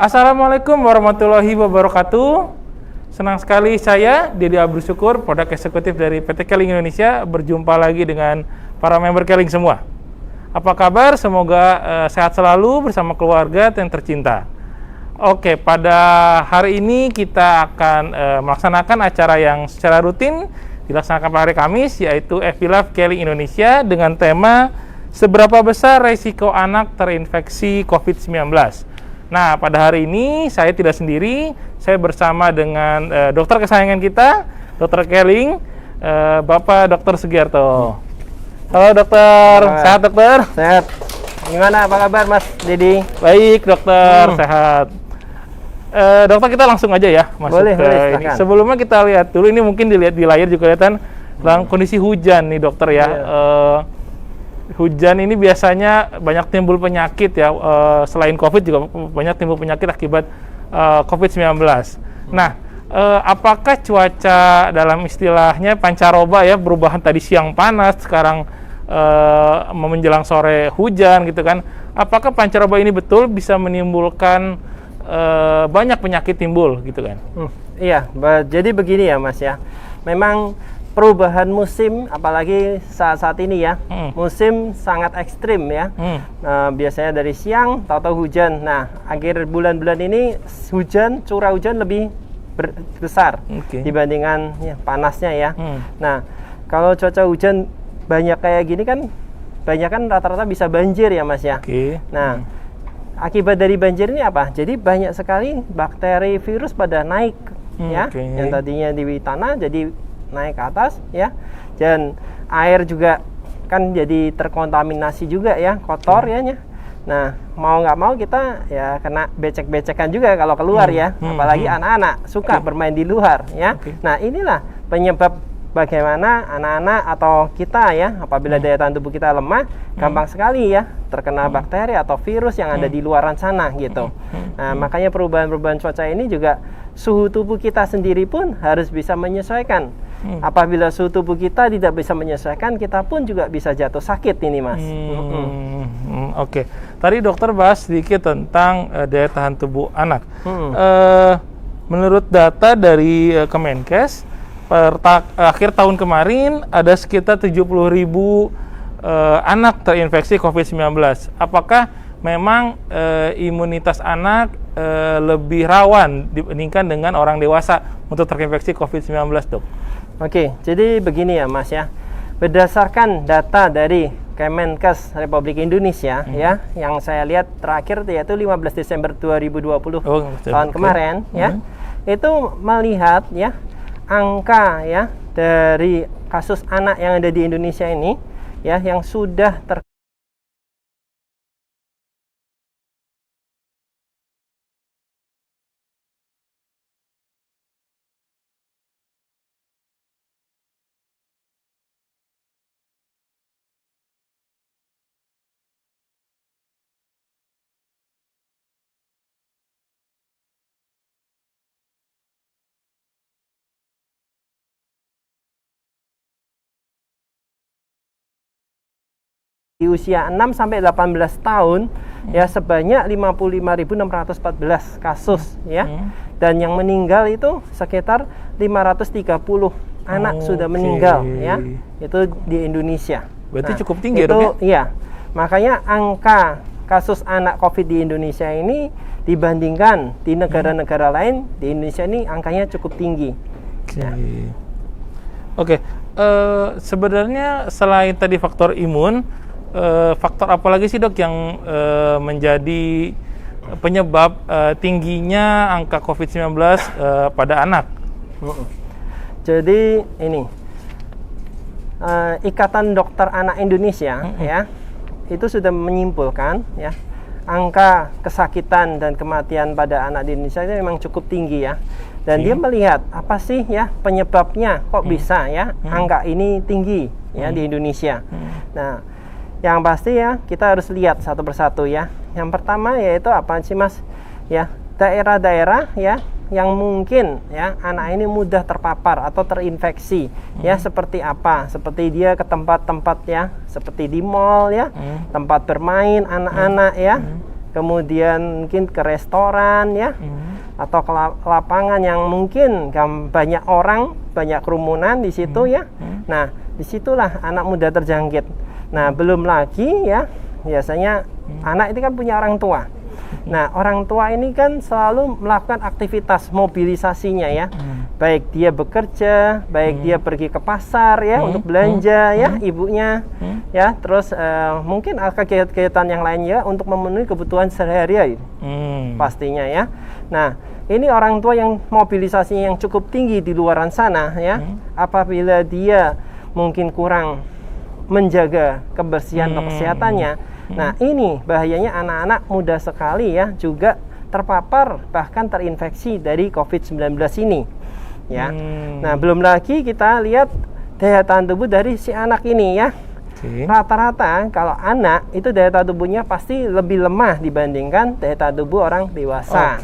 Assalamualaikum warahmatullahi wabarakatuh. Senang sekali saya, Dede Abdul Syukur, Produk Eksekutif dari PT Keling Indonesia, berjumpa lagi dengan para member Keling semua. Apa kabar? Semoga sehat selalu bersama keluarga yang tercinta. Oke, pada hari ini kita akan melaksanakan acara yang secara rutin dilaksanakan pada hari Kamis, yaitu FPLAF Keling Indonesia dengan tema Seberapa besar resiko anak terinfeksi COVID-19. Nah, pada hari ini saya tidak sendiri, saya bersama dengan dokter kesayangan kita, Dr. Keling, Bapak Dr. Sugiarto. Halo dokter, sehat dokter? Sehat. Gimana, apa kabar Mas Dedi? Baik dokter, sehat. Dokter, kita langsung aja ya masuk boleh, ke ini. Sebelumnya kita lihat dulu, ini mungkin dilihat di layar juga kelihatan kondisi hujan nih dokter ya. Hujan ini biasanya banyak timbul penyakit ya, selain COVID juga banyak timbul penyakit akibat COVID-19. Nah, apakah cuaca dalam istilahnya pancaroba ya, perubahan tadi siang panas, sekarang menjelang sore hujan gitu kan, apakah pancaroba ini betul bisa menimbulkan banyak penyakit timbul gitu kan? Iya, jadi begini ya Mas ya, memang perubahan musim, apalagi saat-saat ini ya, musim sangat ekstrim ya. Biasanya dari siang, tahu-tahu hujan. Nah, akhir bulan-bulan ini curah hujan lebih besar dibandingkan ya, panasnya ya. Nah, kalau cuaca hujan banyak kayak gini kan, banyak kan rata-rata bisa banjir ya Mas ya. Nah, akibat dari banjir ini apa? Jadi banyak sekali bakteri, virus pada naik ya, yang tadinya di tanah jadi naik ke atas ya, dan air juga kan jadi terkontaminasi juga ya, kotor ya. Nah, mau nggak mau kita ya kena becek-becekan juga kalau keluar ya, apalagi anak-anak suka bermain di luar ya. Nah, inilah penyebab bagaimana anak-anak atau kita ya, apabila daya tahan tubuh kita lemah, gampang sekali ya terkena bakteri atau virus yang ada di luaran sana gitu. Nah, makanya perubahan-perubahan cuaca ini juga suhu tubuh kita sendiri pun harus bisa menyesuaikan. Apabila suhu tubuh kita tidak bisa menyesuaikan, kita pun juga bisa jatuh sakit ini Mas. Oke, tadi dokter bahas sedikit tentang daya tahan tubuh anak. Menurut data dari Kemenkes, akhir tahun kemarin ada sekitar 70.000 anak terinfeksi COVID-19. Apakah memang imunitas anak lebih rawan dibandingkan dengan orang dewasa untuk terinfeksi COVID-19, dok? Oke, jadi begini ya Mas ya. Berdasarkan data dari Kemenkes Republik Indonesia ya, yang saya lihat terakhir yaitu 15 Desember 2020 tahun kemarin ya, itu melihat ya angka ya dari kasus anak yang ada di Indonesia ini ya, yang sudah di usia 6 sampai 18 tahun ya, sebanyak 55.614 kasus ya. Dan yang meninggal itu sekitar 530 anak sudah meninggal ya. Itu di Indonesia. Berarti cukup tinggi dok ya? Iya. Makanya angka kasus anak COVID di Indonesia ini dibandingkan di negara-negara lain, di Indonesia ini angkanya cukup tinggi. Sebenarnya selain tadi faktor imun, faktor apa lagi sih dok yang menjadi penyebab tingginya angka COVID-19 pada anak? Jadi ini Ikatan Dokter Anak Indonesia ya, itu sudah menyimpulkan ya, angka kesakitan dan kematian pada anak di Indonesia itu memang cukup tinggi ya. Dan dia melihat apa sih ya penyebabnya kok bisa ya angka ini tinggi ya di Indonesia. Nah, yang pasti ya kita harus lihat satu persatu ya. Yang pertama yaitu apa sih Mas? Ya, daerah-daerah ya yang mungkin ya anak ini mudah terpapar atau terinfeksi ya, seperti apa? Seperti dia ke tempat-tempat ya, seperti di mall ya, tempat bermain anak-anak ya, kemudian mungkin ke restoran ya, atau ke lapangan yang mungkin banyak orang, banyak kerumunan di situ ya. Nah, disitulah anak muda terjangkit. Nah, belum lagi ya, biasanya anak itu kan punya orang tua. Nah, orang tua ini kan selalu melakukan aktivitas mobilisasinya ya. Baik dia bekerja, baik dia pergi ke pasar ya untuk belanja ya, ibunya ya, terus mungkin kegiatan yang lainnya untuk memenuhi kebutuhan sehari-hari pastinya ya. Nah, ini orang tua yang mobilisasinya yang cukup tinggi di luaran sana ya. Apabila dia mungkin kurang menjaga kebersihan atau kesehatannya, nah ini bahayanya anak-anak muda sekali ya juga terpapar bahkan terinfeksi dari COVID-19 ini ya. Nah, belum lagi kita lihat daya tahan tubuh dari si anak ini ya. Rata-rata kalau anak itu daya tahan tubuhnya pasti lebih lemah dibandingkan daya tahan tubuh orang dewasa.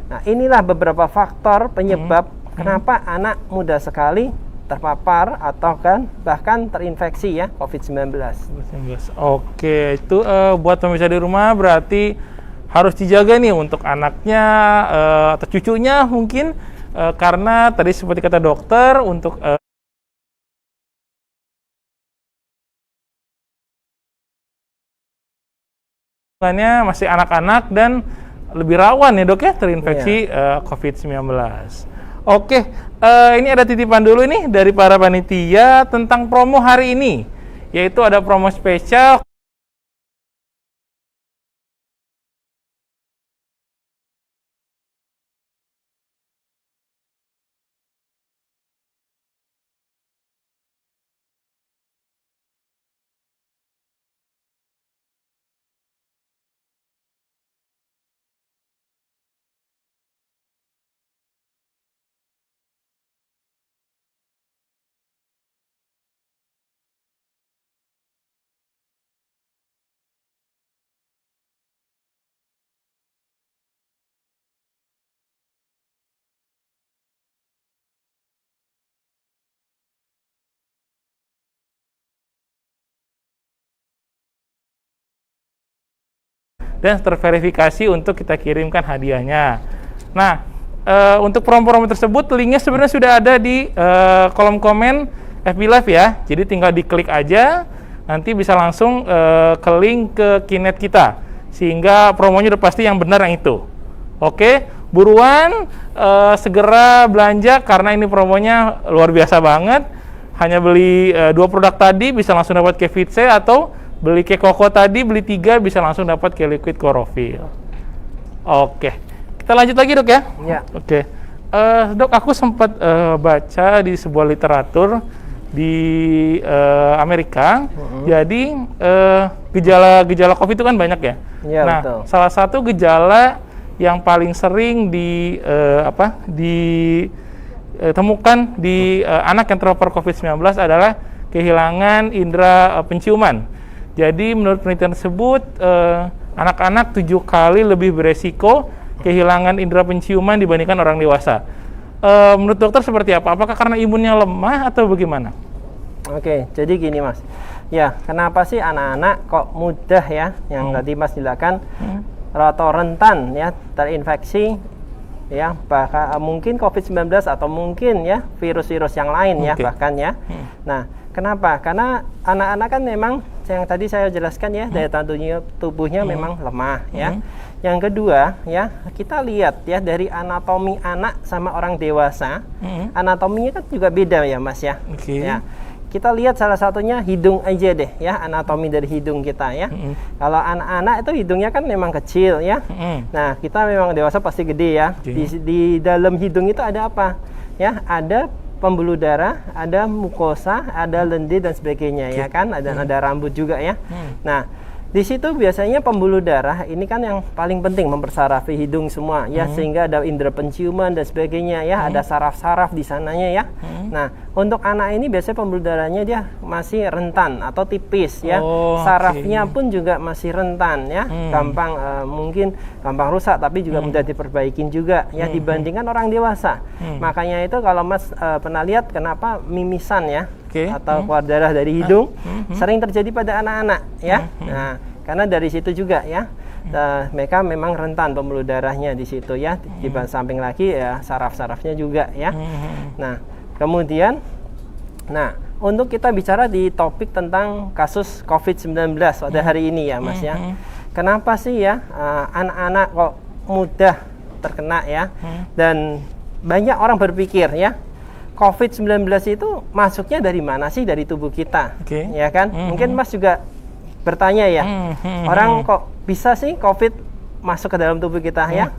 Nah, inilah beberapa faktor penyebab kenapa anak muda sekali terpapar atau kan bahkan terinfeksi ya COVID-19. Oke, itu buat pemirsa di rumah berarti harus dijaga nih untuk anaknya atau cucunya mungkin karena tadi seperti kata dokter untuk masih anak-anak dan lebih rawan ya dok ya terinfeksi COVID-19. Oke, ini ada titipan dulu nih dari para panitia tentang promo hari ini, yaitu ada promo spesial. Dan terverifikasi untuk kita kirimkan hadiahnya. Nah, untuk promo-promo tersebut linknya sebenarnya sudah ada di kolom komen FB Live ya. Jadi tinggal diklik aja, nanti bisa langsung ke link ke Kinet kita, sehingga promonya udah pasti yang benar yang itu. Oke, buruan segera belanja karena ini promonya luar biasa banget. Hanya beli 2 produk tadi bisa langsung dapat Kevit C, atau beli ke Koko tadi, beli 3 bisa langsung dapat ke Liquid Chlorophyll. Oke, kita lanjut lagi dok ya? Ya. Oke, dok aku sempat baca di sebuah literatur di Amerika. Jadi gejala-gejala COVID itu kan banyak ya? Ya, nah, betul. Salah satu gejala yang paling sering ditemukan di anak yang terpapar COVID-19 adalah kehilangan indera penciuman. Jadi menurut penelitian tersebut, anak-anak 7 kali lebih beresiko kehilangan indera penciuman dibandingkan orang dewasa. Menurut dokter seperti apa? Apakah karena imunnya lemah atau bagaimana? Oke, jadi gini mas. Ya, kenapa sih anak-anak kok mudah ya, yang tadi mas jelaskan, atau rentan ya terinfeksi ya, bahkan mungkin COVID-19 atau mungkin ya virus-virus yang lain ya bahkan ya. Nah, kenapa? Karena anak-anak kan memang yang tadi saya jelaskan ya, daya tahan tubuhnya memang lemah ya. Yang kedua ya, kita lihat ya dari anatomi anak sama orang dewasa, anatominya kan juga beda ya mas ya. Ya. Kita lihat salah satunya hidung aja deh ya, anatomi dari hidung kita ya. Kalau anak-anak itu hidungnya kan memang kecil ya. Nah, kita memang dewasa pasti gede ya. Di dalam hidung itu ada apa? Ya, ada pembuluh darah, ada mukosa, ada lendir dan sebagainya ya kan, ada rambut juga ya. Nah, di situ biasanya pembuluh darah ini kan yang paling penting mempersarafi hidung semua ya, sehingga ada indera penciuman dan sebagainya ya, ada saraf-saraf di sananya ya. Nah, untuk anak ini biasanya pembuluh darahnya dia masih rentan atau tipis ya. Sarafnya pun juga masih rentan ya, gampang mungkin gampang rusak, tapi juga mudah diperbaikin juga ya dibandingkan orang dewasa. Makanya itu kalau mas pernah lihat kenapa mimisan ya, atau keluar darah dari hidung sering terjadi pada anak-anak ya. Nah, karena dari situ juga ya. mereka memang rentan pembuluh darahnya di situ ya. Di samping lagi ya saraf-sarafnya juga ya. Nah, kemudian untuk kita bicara di topik tentang kasus COVID-19 pada hari ini ya Mas ya. Kenapa sih ya anak-anak kok mudah terkena ya? Dan banyak orang berpikir ya, COVID-19 itu masuknya dari mana sih dari tubuh kita? Ya kan? Mungkin Mas juga bertanya ya, orang kok bisa sih COVID masuk ke dalam tubuh kita ya?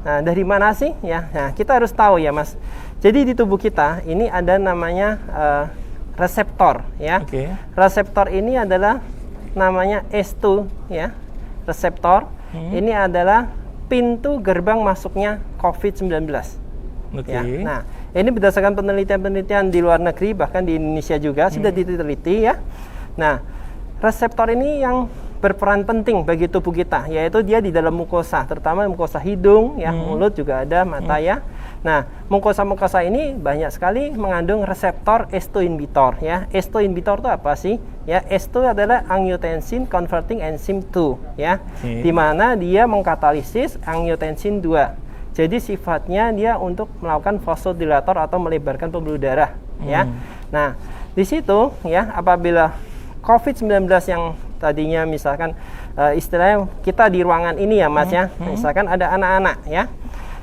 Nah, dari mana sih ya? Nah, kita harus tahu ya Mas. Jadi di tubuh kita ini ada namanya reseptor ya. Reseptor ini adalah namanya S2 ya. Reseptor ini adalah pintu gerbang masuknya COVID-19. Ya. Nah, ini berdasarkan penelitian-penelitian di luar negeri, bahkan di Indonesia juga sudah diteliti ya. Nah, reseptor ini yang berperan penting bagi tubuh kita, yaitu dia di dalam mukosa, terutama mukosa hidung, ya, mulut juga ada, mata ya. Nah, mukosa-mukosa ini banyak sekali mengandung reseptor S2 inhibitor ya. S2 inhibitor itu apa sih? Ya, S2 adalah angiotensin converting enzyme 2 ya. Di mana dia mengkatalisis angiotensin 2. Jadi sifatnya dia untuk melakukan vasodilator atau melebarkan pembuluh darah ya. Nah, di situ ya apabila COVID-19 yang tadinya misalkan istilahnya kita di ruangan ini ya Mas ya. Misalkan ada anak-anak ya.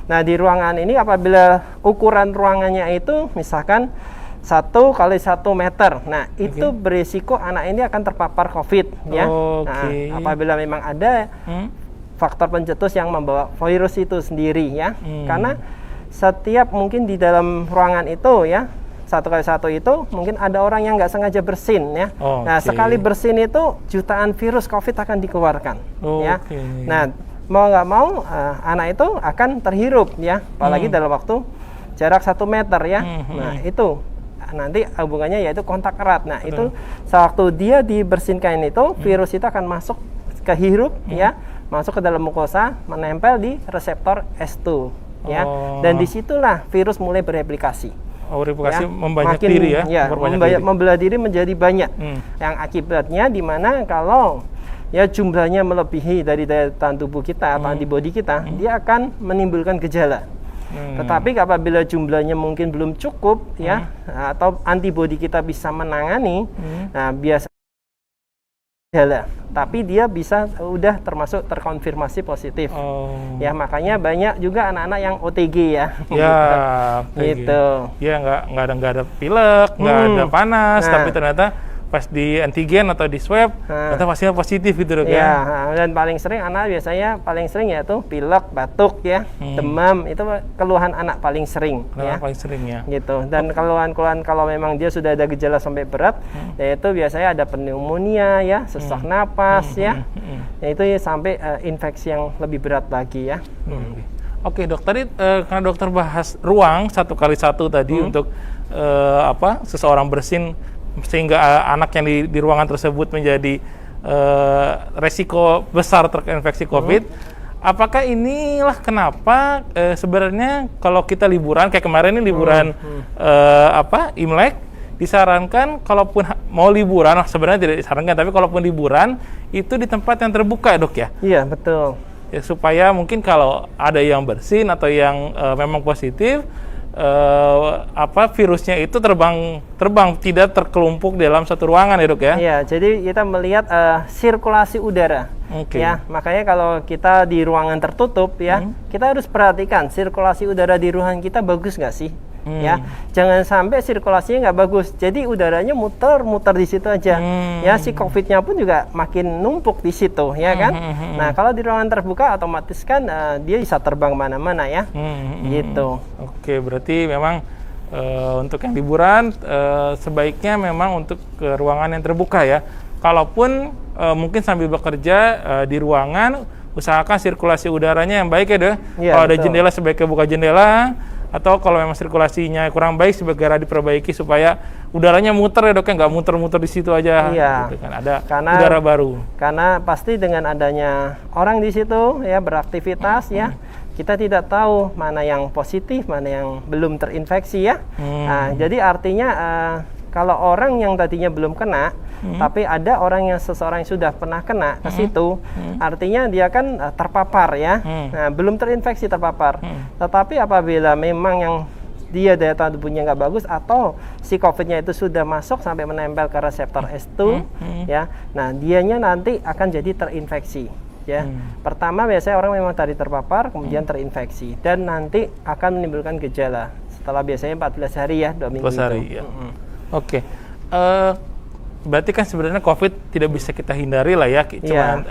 Nah, di ruangan ini apabila ukuran ruangannya itu misalkan 1 kali 1 meter. Nah, itu berisiko anak ini akan terpapar COVID ya. Nah, apabila memang ada faktor pencetus yang membawa virus itu sendiri ya. Karena setiap mungkin di dalam ruangan itu ya 1 kali 1 itu mungkin ada orang yang nggak sengaja bersin ya. Nah, sekali bersin itu jutaan virus COVID akan dikeluarkan ya. Nah, mau nggak mau anak itu akan terhirup ya, apalagi dalam waktu jarak 1 meter ya. Nah, itu nanti hubungannya yaitu kontak erat. Nah, itu sewaktu dia dibersinkan itu virus itu akan masuk ke hirup ya, masuk ke dalam mukosa, menempel di reseptor S2 ya. Dan disitulah virus mulai bereplikasi. Replikasi ya, membanyak diri ya, membelah diri menjadi banyak. Yang akibatnya di mana kalau ya jumlahnya melebihi dari daya tahan tubuh kita atau antibodi kita, dia akan menimbulkan gejala. Tetapi apabila jumlahnya mungkin belum cukup ya, atau antibodi kita bisa menangani, nah biasa gejala, tapi dia bisa udah termasuk terkonfirmasi positif. Ya, makanya banyak juga anak-anak yang OTG ya. Ya, gitu. Ya, nggak ada pilek, nggak ada panas, tapi ternyata pas di antigen atau di swab ternyata hasilnya positif gitu Dok ya. Dan paling sering anak biasanya paling sering yaitu pilek, batuk ya, demam, itu keluhan anak paling sering ya. Paling sering ya. Gitu. Dan keluhan-keluhan kalau memang dia sudah ada gejala sampai berat, yaitu biasanya ada pneumonia ya, sesak napas ya. Itu ya sampai infeksi yang lebih berat lagi ya. Oke Dok, tadi karena dokter bahas ruang 1 kali 1 tadi untuk seseorang bersin sehingga anak yang di ruangan tersebut menjadi resiko besar terinfeksi COVID. Apakah inilah kenapa sebenarnya kalau kita liburan kayak kemarin ini liburan Imlek, disarankan kalaupun mau liburan, sebenarnya tidak disarankan, tapi kalaupun liburan itu di tempat yang terbuka Dok ya? Iya, betul. Ya, supaya mungkin kalau ada yang bersin atau yang memang positif, virusnya itu terbang tidak terkelumpuk dalam satu ruangan ya Dok ya? Iya, jadi kita melihat sirkulasi udara. Ya, makanya kalau kita di ruangan tertutup ya, kita harus perhatikan sirkulasi udara di ruangan kita bagus nggak sih? Ya, jangan sampai sirkulasinya nggak bagus, jadi udaranya muter di situ aja. Ya, si COVID-nya pun juga makin numpuk di situ, ya kan? Nah, kalau di ruangan terbuka otomatis kan dia bisa terbang mana-mana ya, gitu. Oke, berarti memang untuk yang liburan sebaiknya memang untuk ke ruangan yang terbuka ya. Kalaupun mungkin sambil bekerja di ruangan, usahakan sirkulasi udaranya yang baik ya Dok. Ya, kalau ada jendela sebaiknya buka jendela. Atau kalau memang sirkulasinya kurang baik segera diperbaiki supaya udaranya muter ya Dok, nggak muter-muter di situ aja. Iya. Gitu kan. Ada udara baru. Karena pasti dengan adanya orang di situ ya beraktivitas ya, kita tidak tahu mana yang positif, mana yang belum terinfeksi ya. Nah, jadi artinya kalau orang yang tadinya belum kena, Tapi ada orang yang seseorang yang sudah pernah kena ke situ, artinya dia kan terpapar ya. Nah, belum terinfeksi terpapar. Tetapi apabila memang yang dia daya tahan tubuhnya nggak bagus atau si COVID-nya itu sudah masuk sampai menempel ke reseptor S2 ya, nah dianya nanti akan jadi terinfeksi ya. Pertama biasanya orang memang tadi terpapar kemudian terinfeksi dan nanti akan menimbulkan gejala setelah biasanya 14 hari ya, 2 minggu 14 hari itu. ya. Oke. Berarti kan sebenarnya COVID tidak bisa kita hindari lah ya, cuman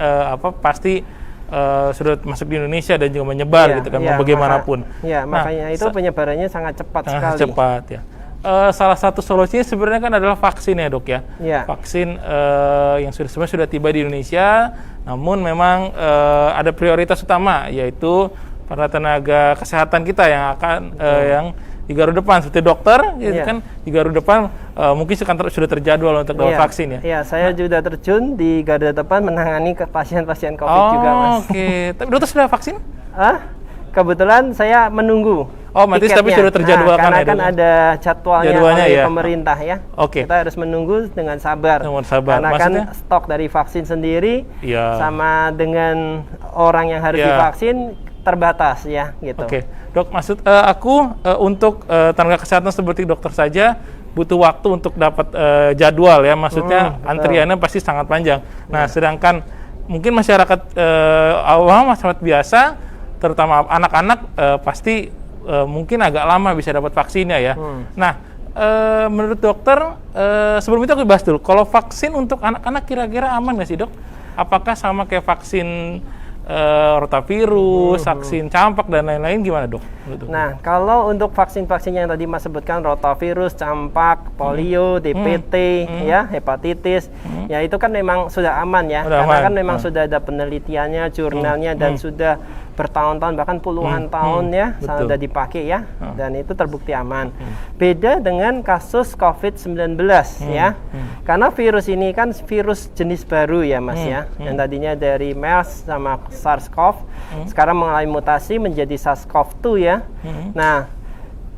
pasti sudah masuk di Indonesia dan juga menyebar gitu kan, mau bagaimanapun. Makanya itu penyebarannya sangat cepat sekali. Cepat ya. Salah satu solusinya sebenarnya kan adalah vaksin ya dok ya. Vaksin yang sebenarnya sudah tiba di Indonesia, namun memang ada prioritas utama yaitu para tenaga kesehatan kita yang akan yang di garda depan seperti dokter, gitu kan di garda depan mungkin sudah terjadwal untuk dapat vaksin ya. Iya, saya juga terjun di garda depan menangani pasien-pasien COVID juga mas. Oke, tapi dokter sudah vaksin? Kebetulan saya menunggu. Berarti tapi sudah terjadwalkan karena kan ada jadwalnya oleh pemerintah ya. Kita harus menunggu dengan sabar. Karena maksudnya? Kan stok dari vaksin sendiri sama dengan orang yang harus divaksin terbatas ya gitu. Oke, dok, maksud aku untuk tenaga kesehatan seperti dokter saja butuh waktu untuk dapat jadwal ya, maksudnya antriannya pasti sangat panjang. Nah, sedangkan mungkin masyarakat awam, masyarakat biasa, terutama anak-anak pasti mungkin agak lama bisa dapat vaksinnya ya. Nah, menurut dokter sebelum itu aku bahas dulu, kalau vaksin untuk anak-anak kira-kira aman nggak sih dok? Apakah sama kayak vaksin rotavirus, vaksin campak dan lain-lain, gimana dok? Nah, kalau untuk vaksin-vaksin yang tadi Mas sebutkan, rotavirus, campak, polio, DPT, ya, hepatitis, ya itu kan memang sudah aman ya, karena kan memang sudah ada penelitiannya, jurnalnya dan sudah bertahun-tahun bahkan puluhan tahun ya sudah dipakai ya, dan itu terbukti aman. Beda dengan kasus COVID-19 ya, karena virus ini kan virus jenis baru ya Mas ya, yang tadinya dari MERS sama SARS-CoV, sekarang mengalami mutasi menjadi SARS-CoV-2 ya. Nah,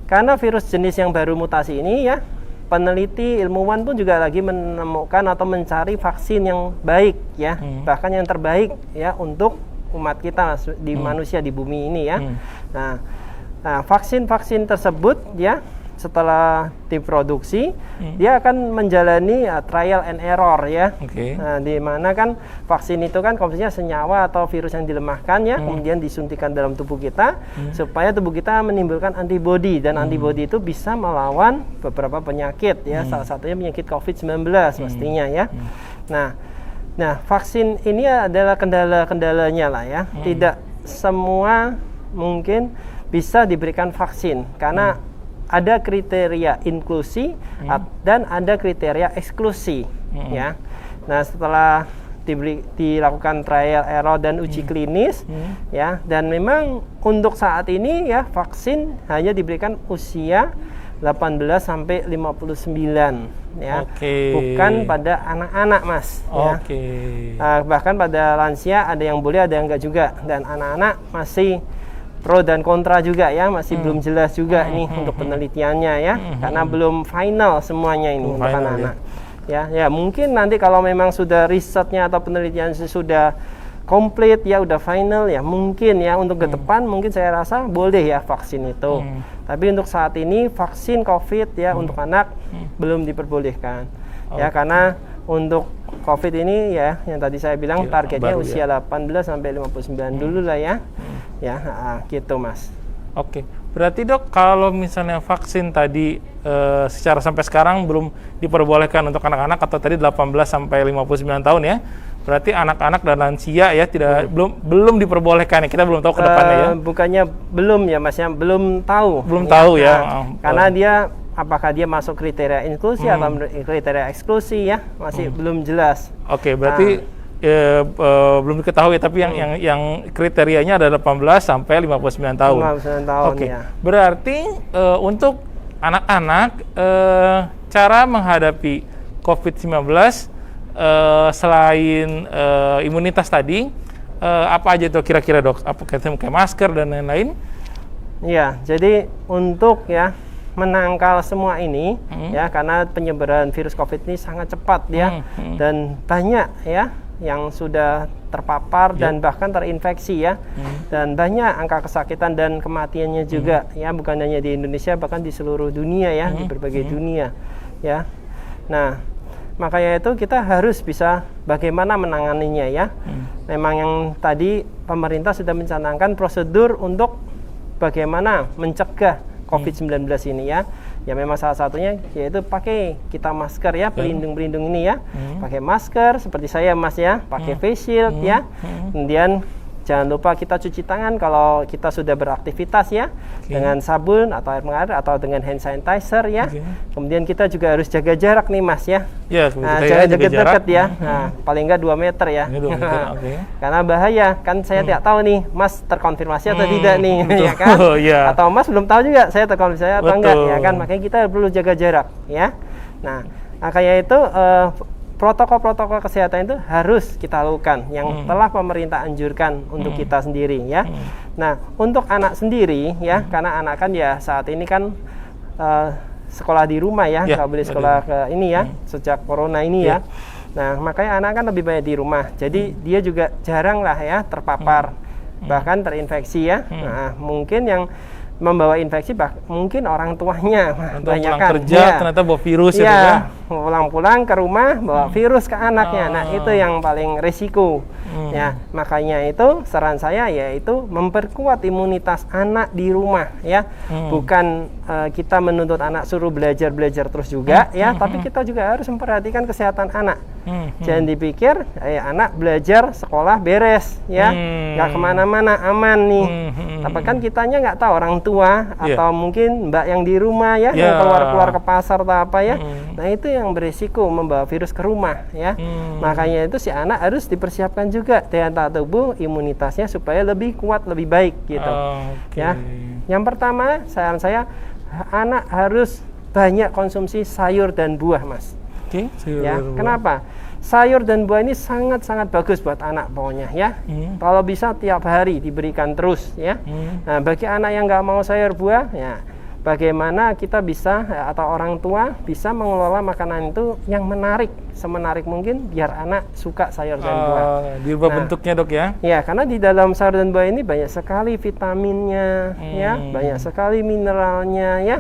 karena virus jenis yang baru mutasi ini ya, peneliti ilmuwan pun juga lagi menemukan atau mencari vaksin yang baik ya, bahkan yang terbaik ya untuk umat kita di manusia di bumi ini ya. Nah, vaksin-vaksin tersebut ya setelah diproduksi dia akan menjalani trial and error ya. Nah, di mana kan vaksin itu kan komposisinya senyawa atau virus yang dilemahkan ya, kemudian disuntikan dalam tubuh kita supaya tubuh kita menimbulkan antibodi, dan antibodi itu bisa melawan beberapa penyakit ya, salah satunya penyakit COVID-19 pastinya ya. Nah, vaksin ini adalah kendala-kendalanya lah ya. Tidak semua mungkin bisa diberikan vaksin karena ada kriteria inklusi dan ada kriteria eksklusi ya. Nah, setelah dilakukan trial error dan uji klinis ya, dan memang untuk saat ini ya vaksin hanya diberikan usia 18 sampai 59 ya. Bukan pada anak-anak Mas ya. Bahkan pada lansia ada yang boleh, ada yang enggak juga, dan anak-anak masih pro dan kontra juga ya, masih belum jelas juga nih untuk penelitiannya ya, karena belum final semuanya ini untuk anak-anak ya. Mungkin nanti kalau memang sudah risetnya atau penelitian sudah komplit ya, udah final ya, mungkin ya untuk ke depan mungkin saya rasa boleh ya vaksin itu. Tapi untuk saat ini vaksin COVID ya untuk anak belum diperbolehkan ya, karena untuk COVID ini ya yang tadi saya bilang targetnya usia 18 sampai 59 dulu lah ya. Gitu Mas. Oke, berarti dok kalau misalnya vaksin tadi secara sampai sekarang belum diperbolehkan untuk anak-anak atau tadi 18 sampai 59 tahun ya, berarti anak-anak dan lansia ya belum diperbolehkan ya, kita belum tahu ke depannya ya. Bukannya belum ya Mas ya, belum tahu. Tahu ya. Karena dia apakah dia masuk kriteria inklusi atau kriteria eksklusi ya, masih belum jelas. Oke, berarti belum diketahui, tapi yang kriterianya adalah 18 sampai 59 tahun. 59 tahun ya. Berarti untuk anak-anak cara menghadapi COVID-19 selain imunitas tadi apa aja tuh kira-kira dok? Apa kayak masker dan lain-lain? Iya, jadi untuk ya menangkal semua ini ya, karena penyebaran virus COVID ini sangat cepat ya, dan banyak ya yang sudah terpapar dan bahkan terinfeksi ya, dan banyak angka kesakitan dan kematiannya juga ya, bukan hanya di Indonesia, bahkan di seluruh dunia ya, di berbagai dunia ya. Nah, makanya itu kita harus bisa bagaimana menanganinya ya. Memang yang tadi pemerintah sudah mencanangkan prosedur untuk bagaimana mencegah COVID-19 ini ya. Ya memang salah satunya yaitu pakai kita masker ya, pelindung-pelindung ini ya. Pakai masker seperti saya Mas ya, pakai face shield ya. Kemudian jangan lupa kita cuci tangan kalau kita sudah beraktivitas ya, dengan sabun atau air mengalir atau dengan hand sanitizer ya. Kemudian kita juga harus jaga jarak nih Mas ya. Nah, jangan deket-deket ya. Nah, paling enggak 2 meter ya. 2 meter, karena bahaya kan, saya tidak tahu nih Mas terkonfirmasi atau tidak nih ya kan. Atau Mas belum tahu juga saya terkonfirmasi atau enggak ya kan. Makanya kita perlu jaga jarak ya. Nah, makanya itu protokol-protokol kesehatan itu harus kita lakukan yang telah pemerintah anjurkan untuk kita sendiri ya. Nah, untuk anak sendiri ya, karena anak kan ya saat ini kan sekolah di rumah ya, nggak boleh sekolah ke ini ya, sejak corona ini ya. Nah, makanya anak kan lebih banyak di rumah, jadi dia juga jarang lah ya terpapar, bahkan terinfeksi ya. Nah, mungkin yang membawa infeksi mungkin orang tuanya, banyak kan kerja ternyata bawa virus ya, pulang-pulang ke rumah bawa virus ke anaknya. Nah, itu yang paling risiko ya. Makanya itu saran saya yaitu memperkuat imunitas anak di rumah ya. Bukan kita menuntut anak suruh belajar terus juga ya, tapi kita juga harus memperhatikan kesehatan anak. Jangan dipikir anak belajar sekolah beres ya, nggak kemana-mana aman nih. Tapi kan kitanya nggak tahu, orang tua atau mungkin mbak yang di rumah ya, mau keluar ke pasar atau apa ya. Nah, itu yang berisiko membawa virus ke rumah ya. Makanya itu si anak harus dipersiapkan juga daya tahan tubuh, imunitasnya supaya lebih kuat, lebih baik gitu. Ya. Yang pertama saran saya, anak harus banyak konsumsi sayur dan buah Mas. Ya, kenapa? Sayur dan buah ini sangat-sangat bagus buat anak pokoknya ya. Kalau bisa tiap hari diberikan terus ya. Nah, bagi anak yang nggak mau sayur buah ya, bagaimana kita bisa atau orang tua bisa mengelola makanan itu yang menarik, semenarik mungkin biar anak suka sayur dan buah. Dirubah bentuknya Dok ya? Ya, karena di dalam sayur dan buah ini banyak sekali vitaminnya ya, banyak sekali mineralnya ya.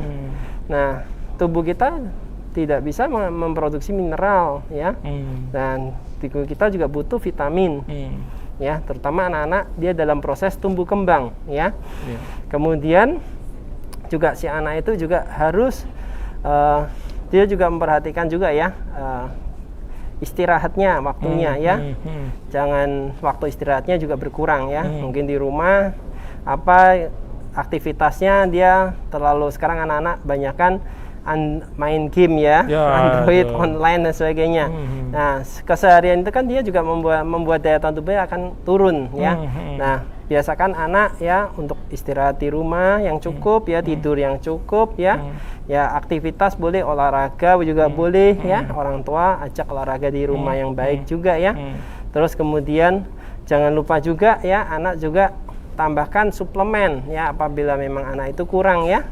Nah, tubuh kita tidak bisa memproduksi mineral ya, dan tubuh kita juga butuh vitamin ya, terutama anak-anak dia dalam proses tumbuh kembang ya. Kemudian juga si anak itu juga harus dia juga memperhatikan juga ya istirahatnya, waktunya ya. Jangan waktu istirahatnya juga berkurang ya. Mungkin di rumah apa aktivitasnya dia terlalu, sekarang anak-anak banyakkan main game ya, Android, online dan sebagainya. Nah, keseharian itu kan dia juga membuat daya tahan tubuhnya akan turun ya. Nah, biasakan anak ya untuk istirahat di rumah yang cukup ya, tidur yang cukup ya. Ya, aktivitas boleh, olahraga juga boleh ya. Orang tua ajak olahraga di rumah yang baik juga ya. Terus kemudian jangan lupa juga ya, anak juga tambahkan suplemen ya apabila memang anak itu kurang ya.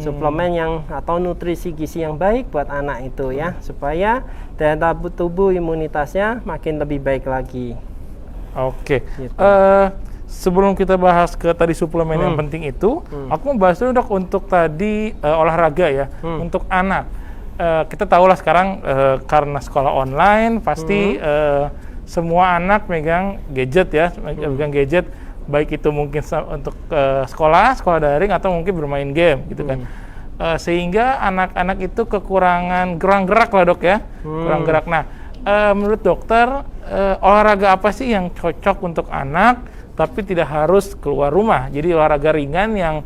Suplemen yang atau nutrisi gizi yang baik buat anak itu ya, supaya daya tahan tubuh imunitasnya makin lebih baik lagi. Oke. Gitu. Sebelum kita bahas ke tadi suplemen yang penting itu, aku mau bahas dulu Dok untuk tadi olahraga ya untuk anak. Kita tahulah sekarang karena sekolah online pasti semua anak megang gadget ya, megang gadget. Baik itu mungkin untuk sekolah daring atau mungkin bermain game gitu kan. Sehingga anak-anak itu kekurangan gerak lah Dok ya, kurang gerak. Nah, menurut dokter olahraga apa sih yang cocok untuk anak tapi tidak harus keluar rumah? Jadi olahraga ringan yang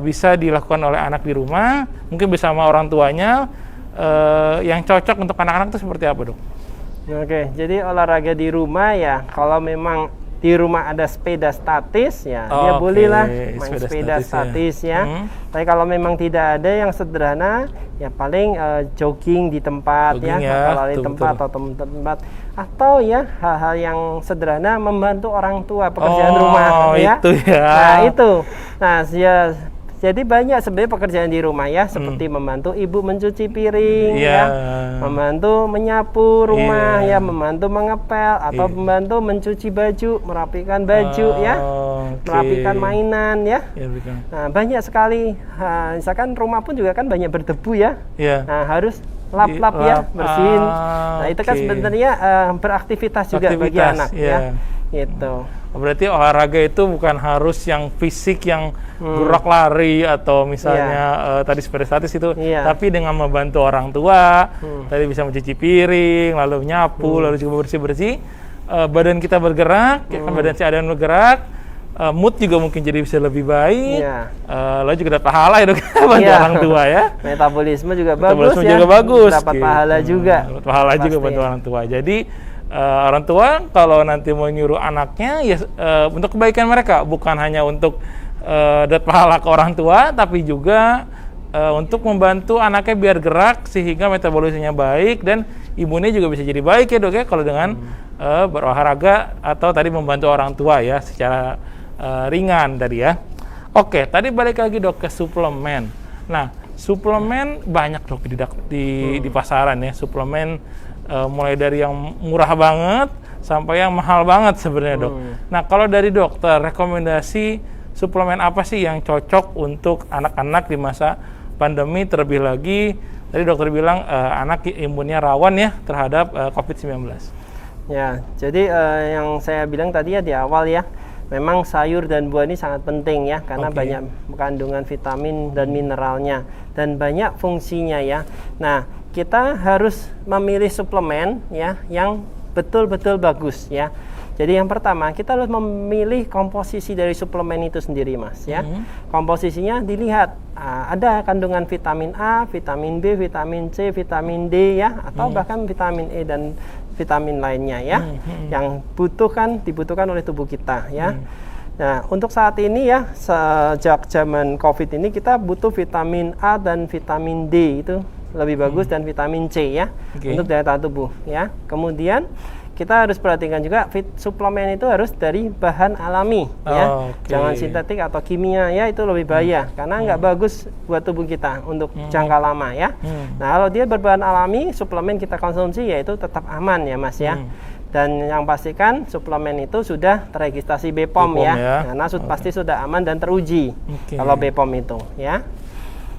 bisa dilakukan oleh anak di rumah, mungkin bersama orang tuanya, yang cocok untuk anak-anak itu seperti apa Dok? Oke, jadi olahraga di rumah ya, kalau memang di rumah ada sepeda statis ya, dia bolehlah main sepeda statis ya. Tapi kalau memang tidak ada yang sederhana ya paling jogging di tempat jogging ya, kalau di tempat atau tempat, atau ya hal-hal yang sederhana membantu orang tua pekerjaan rumah ya. Itu ya. Nah, itu. Nah, Jadi banyak sebenarnya pekerjaan di rumah ya, seperti membantu ibu mencuci piring, ya, membantu menyapu rumah, ya, membantu mengepel atau membantu mencuci baju, merapikan baju, ya, merapikan mainan, ya. Nah, banyak sekali. Misalkan rumah pun juga kan banyak berdebu ya. Nah, harus lap-lap ya, bersihin. Nah, itu kan sebenarnya beraktivitas juga bagi anak, ya. Gitu. Berarti olahraga itu bukan harus yang fisik yang gerak lari atau misalnya tadi seperti statis itu, tapi dengan membantu orang tua, tadi bisa mencuci piring, lalu nyapu, lalu juga bersih-bersih, badan kita bergerak, kan badan si Adan bergerak, mood juga mungkin jadi bisa lebih baik, lalu juga dapat pahala ya dok, bantu orang tua ya. Metabolisme juga bagus, dapat pahala juga. Dapat pahala juga bantu orang tua. Jadi orang tua kalau nanti mau nyuruh anaknya ya untuk kebaikan mereka, bukan hanya untuk dapat pahala ke orang tua, tapi juga untuk membantu anaknya biar gerak sehingga metabolismenya baik dan imunnya juga bisa jadi baik ya dok ya, kalau dengan berolahraga atau tadi membantu orang tua ya secara ringan tadi ya. Oke, tadi balik lagi dok ke suplemen. Nah, suplemen banyak dok di pasaran ya, suplemen mulai dari yang murah banget sampai yang mahal banget sebenarnya dok. Nah, kalau dari dokter, rekomendasi suplemen apa sih yang cocok untuk anak-anak di masa pandemi, terlebih lagi tadi dokter bilang anak imunnya rawan ya terhadap COVID-19. Ya, jadi yang saya bilang tadi ya di awal ya, memang sayur dan buah ini sangat penting ya, karena banyak kandungan vitamin dan mineralnya dan banyak fungsinya ya. Nah, kita harus memilih suplemen ya yang betul-betul bagus ya. Jadi yang pertama kita harus memilih komposisi dari suplemen itu sendiri mas ya. Komposisinya dilihat ada kandungan vitamin A, vitamin B, vitamin C, vitamin D ya, atau bahkan vitamin E dan vitamin lainnya ya, yang dibutuhkan oleh tubuh kita ya. Nah, untuk saat ini ya, sejak zaman COVID ini kita butuh vitamin A dan vitamin D itu lebih bagus dan vitamin C ya untuk daya tahan tubuh ya. Kemudian kita harus perhatikan juga suplemen itu harus dari bahan alami ya, jangan sintetik atau kimia ya, itu lebih bahaya karena nggak bagus buat tubuh kita untuk jangka lama ya. Nah, kalau dia berbahan alami, suplemen kita konsumsi ya itu tetap aman ya mas ya. Dan yang pastikan suplemen itu sudah terregistrasi BPOM ya. Karena pasti sudah aman dan teruji kalau BPOM itu ya.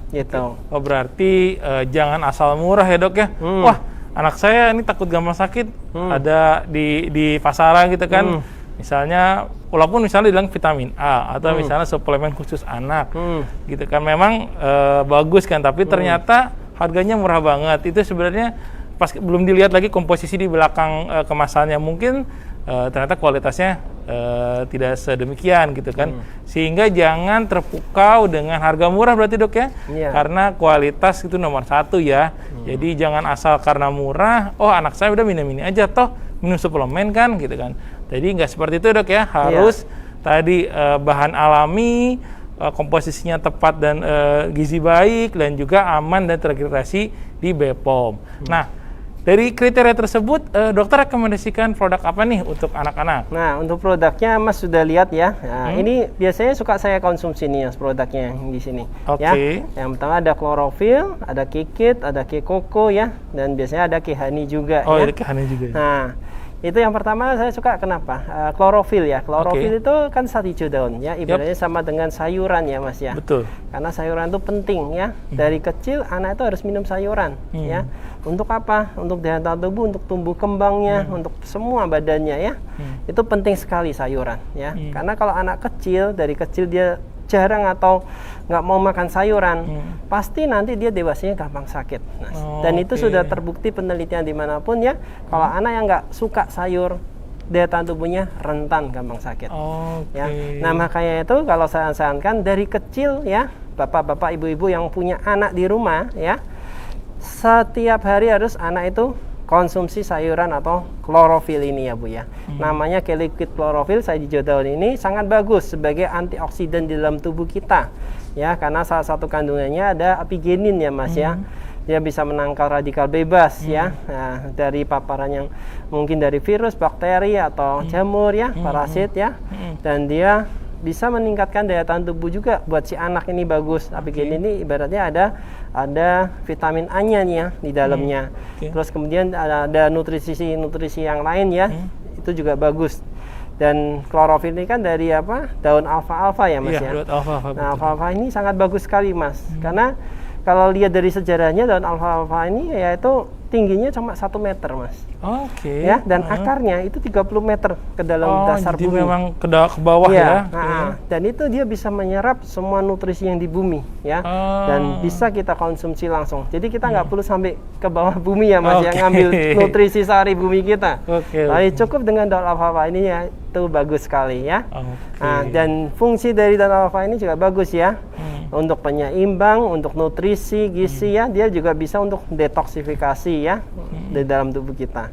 Gitu. Oh, berarti jangan asal murah ya dok ya. Wah, anak saya ini takut gampang sakit, ada di pasaran gitu kan. Misalnya, walaupun misalnya bilang vitamin A atau misalnya suplemen khusus anak, gitu kan. Memang bagus kan, tapi ternyata harganya murah banget. Itu sebenarnya pas belum dilihat lagi komposisi di belakang kemasannya, mungkin ternyata kualitasnya tidak sedemikian gitu kan. Sehingga jangan terpukau dengan harga murah berarti dok ya, karena kualitas itu nomor satu ya. Jadi jangan asal karena murah, oh anak saya udah minum ini aja, toh minum suplemen kan gitu kan. Jadi nggak seperti itu dok ya, harus tadi bahan alami, komposisinya tepat dan gizi baik, dan juga aman dan terregistrasi di BPOM. Nah, dari kriteria tersebut, dokter rekomendasikan produk apa nih untuk anak-anak? Nah, untuk produknya Mas sudah lihat ya. Nah, ini biasanya suka saya konsumsi nih produknya yang di sini. Ya. Yang pertama ada klorofil, ada kikit, ada kekoko ya, dan biasanya ada kehani juga. Oh, ya. ada kehani juga. Nah, itu yang pertama saya suka kenapa? Klorofil ya. Klorofil itu kan saat hijau daun ya, ibaratnya sama dengan sayuran ya Mas ya. Betul. Karena sayuran itu penting ya. Dari kecil anak itu harus minum sayuran ya. Untuk apa? Untuk daya tahan tubuh, untuk tumbuh kembangnya, untuk semua badannya ya. Itu penting sekali sayuran ya. Karena kalau anak kecil, dari kecil dia jarang atau nggak mau makan sayuran, pasti nanti dia dewasanya gampang sakit. Nah, dan itu sudah terbukti penelitian dimanapun ya, kalau anak yang nggak suka sayur, daya tahan tubuhnya rentan gampang sakit. Ya. Nah, makanya itu kalau saya sarankan dari kecil ya, bapak-bapak, ibu-ibu yang punya anak di rumah ya, setiap hari harus anak itu konsumsi sayuran atau klorofil ini ya Bu ya. Namanya liquid klorofil saya hijau daun ini sangat bagus sebagai antioksidan di dalam tubuh kita. Ya, karena salah satu kandungannya ada apigenin ya Mas ya. Dia bisa menangkal radikal bebas ya. Nah, dari paparan yang mungkin dari virus, bakteri atau jamur ya, parasit ya. Dan dia bisa meningkatkan daya tahan tubuh juga buat si anak ini bagus. Tapi ini ibaratnya ada vitamin A-nya nih ya di dalamnya. Terus kemudian ada nutrisi yang lain ya, itu juga bagus. Dan klorofil ini kan dari apa? Daun alfa-alfa ya Mas ya. Daun alfa-alfa. Nah, alfa-alfa ini sangat bagus sekali Mas. Karena kalau lihat dari sejarahnya daun alfa-alfa ini yaitu tingginya cuma 1 meter Mas. Ya, dan akarnya itu 30 meter ke dalam dasar jadi bumi. memang ke bawah ya. Dan itu dia bisa menyerap semua nutrisi yang di bumi ya. Dan bisa kita konsumsi langsung. Jadi kita nggak perlu sampai ke bawah bumi ya Mas yang ngambil nutrisi sehari bumi kita. Tapi cukup dengan daun alfa-alfa ini ya, itu bagus sekali ya. Nah, dan fungsi dari daun alfa ini juga bagus ya. Untuk penyeimbang, untuk nutrisi, gizi ya, dia juga bisa untuk detoksifikasi ya di dalam tubuh kita.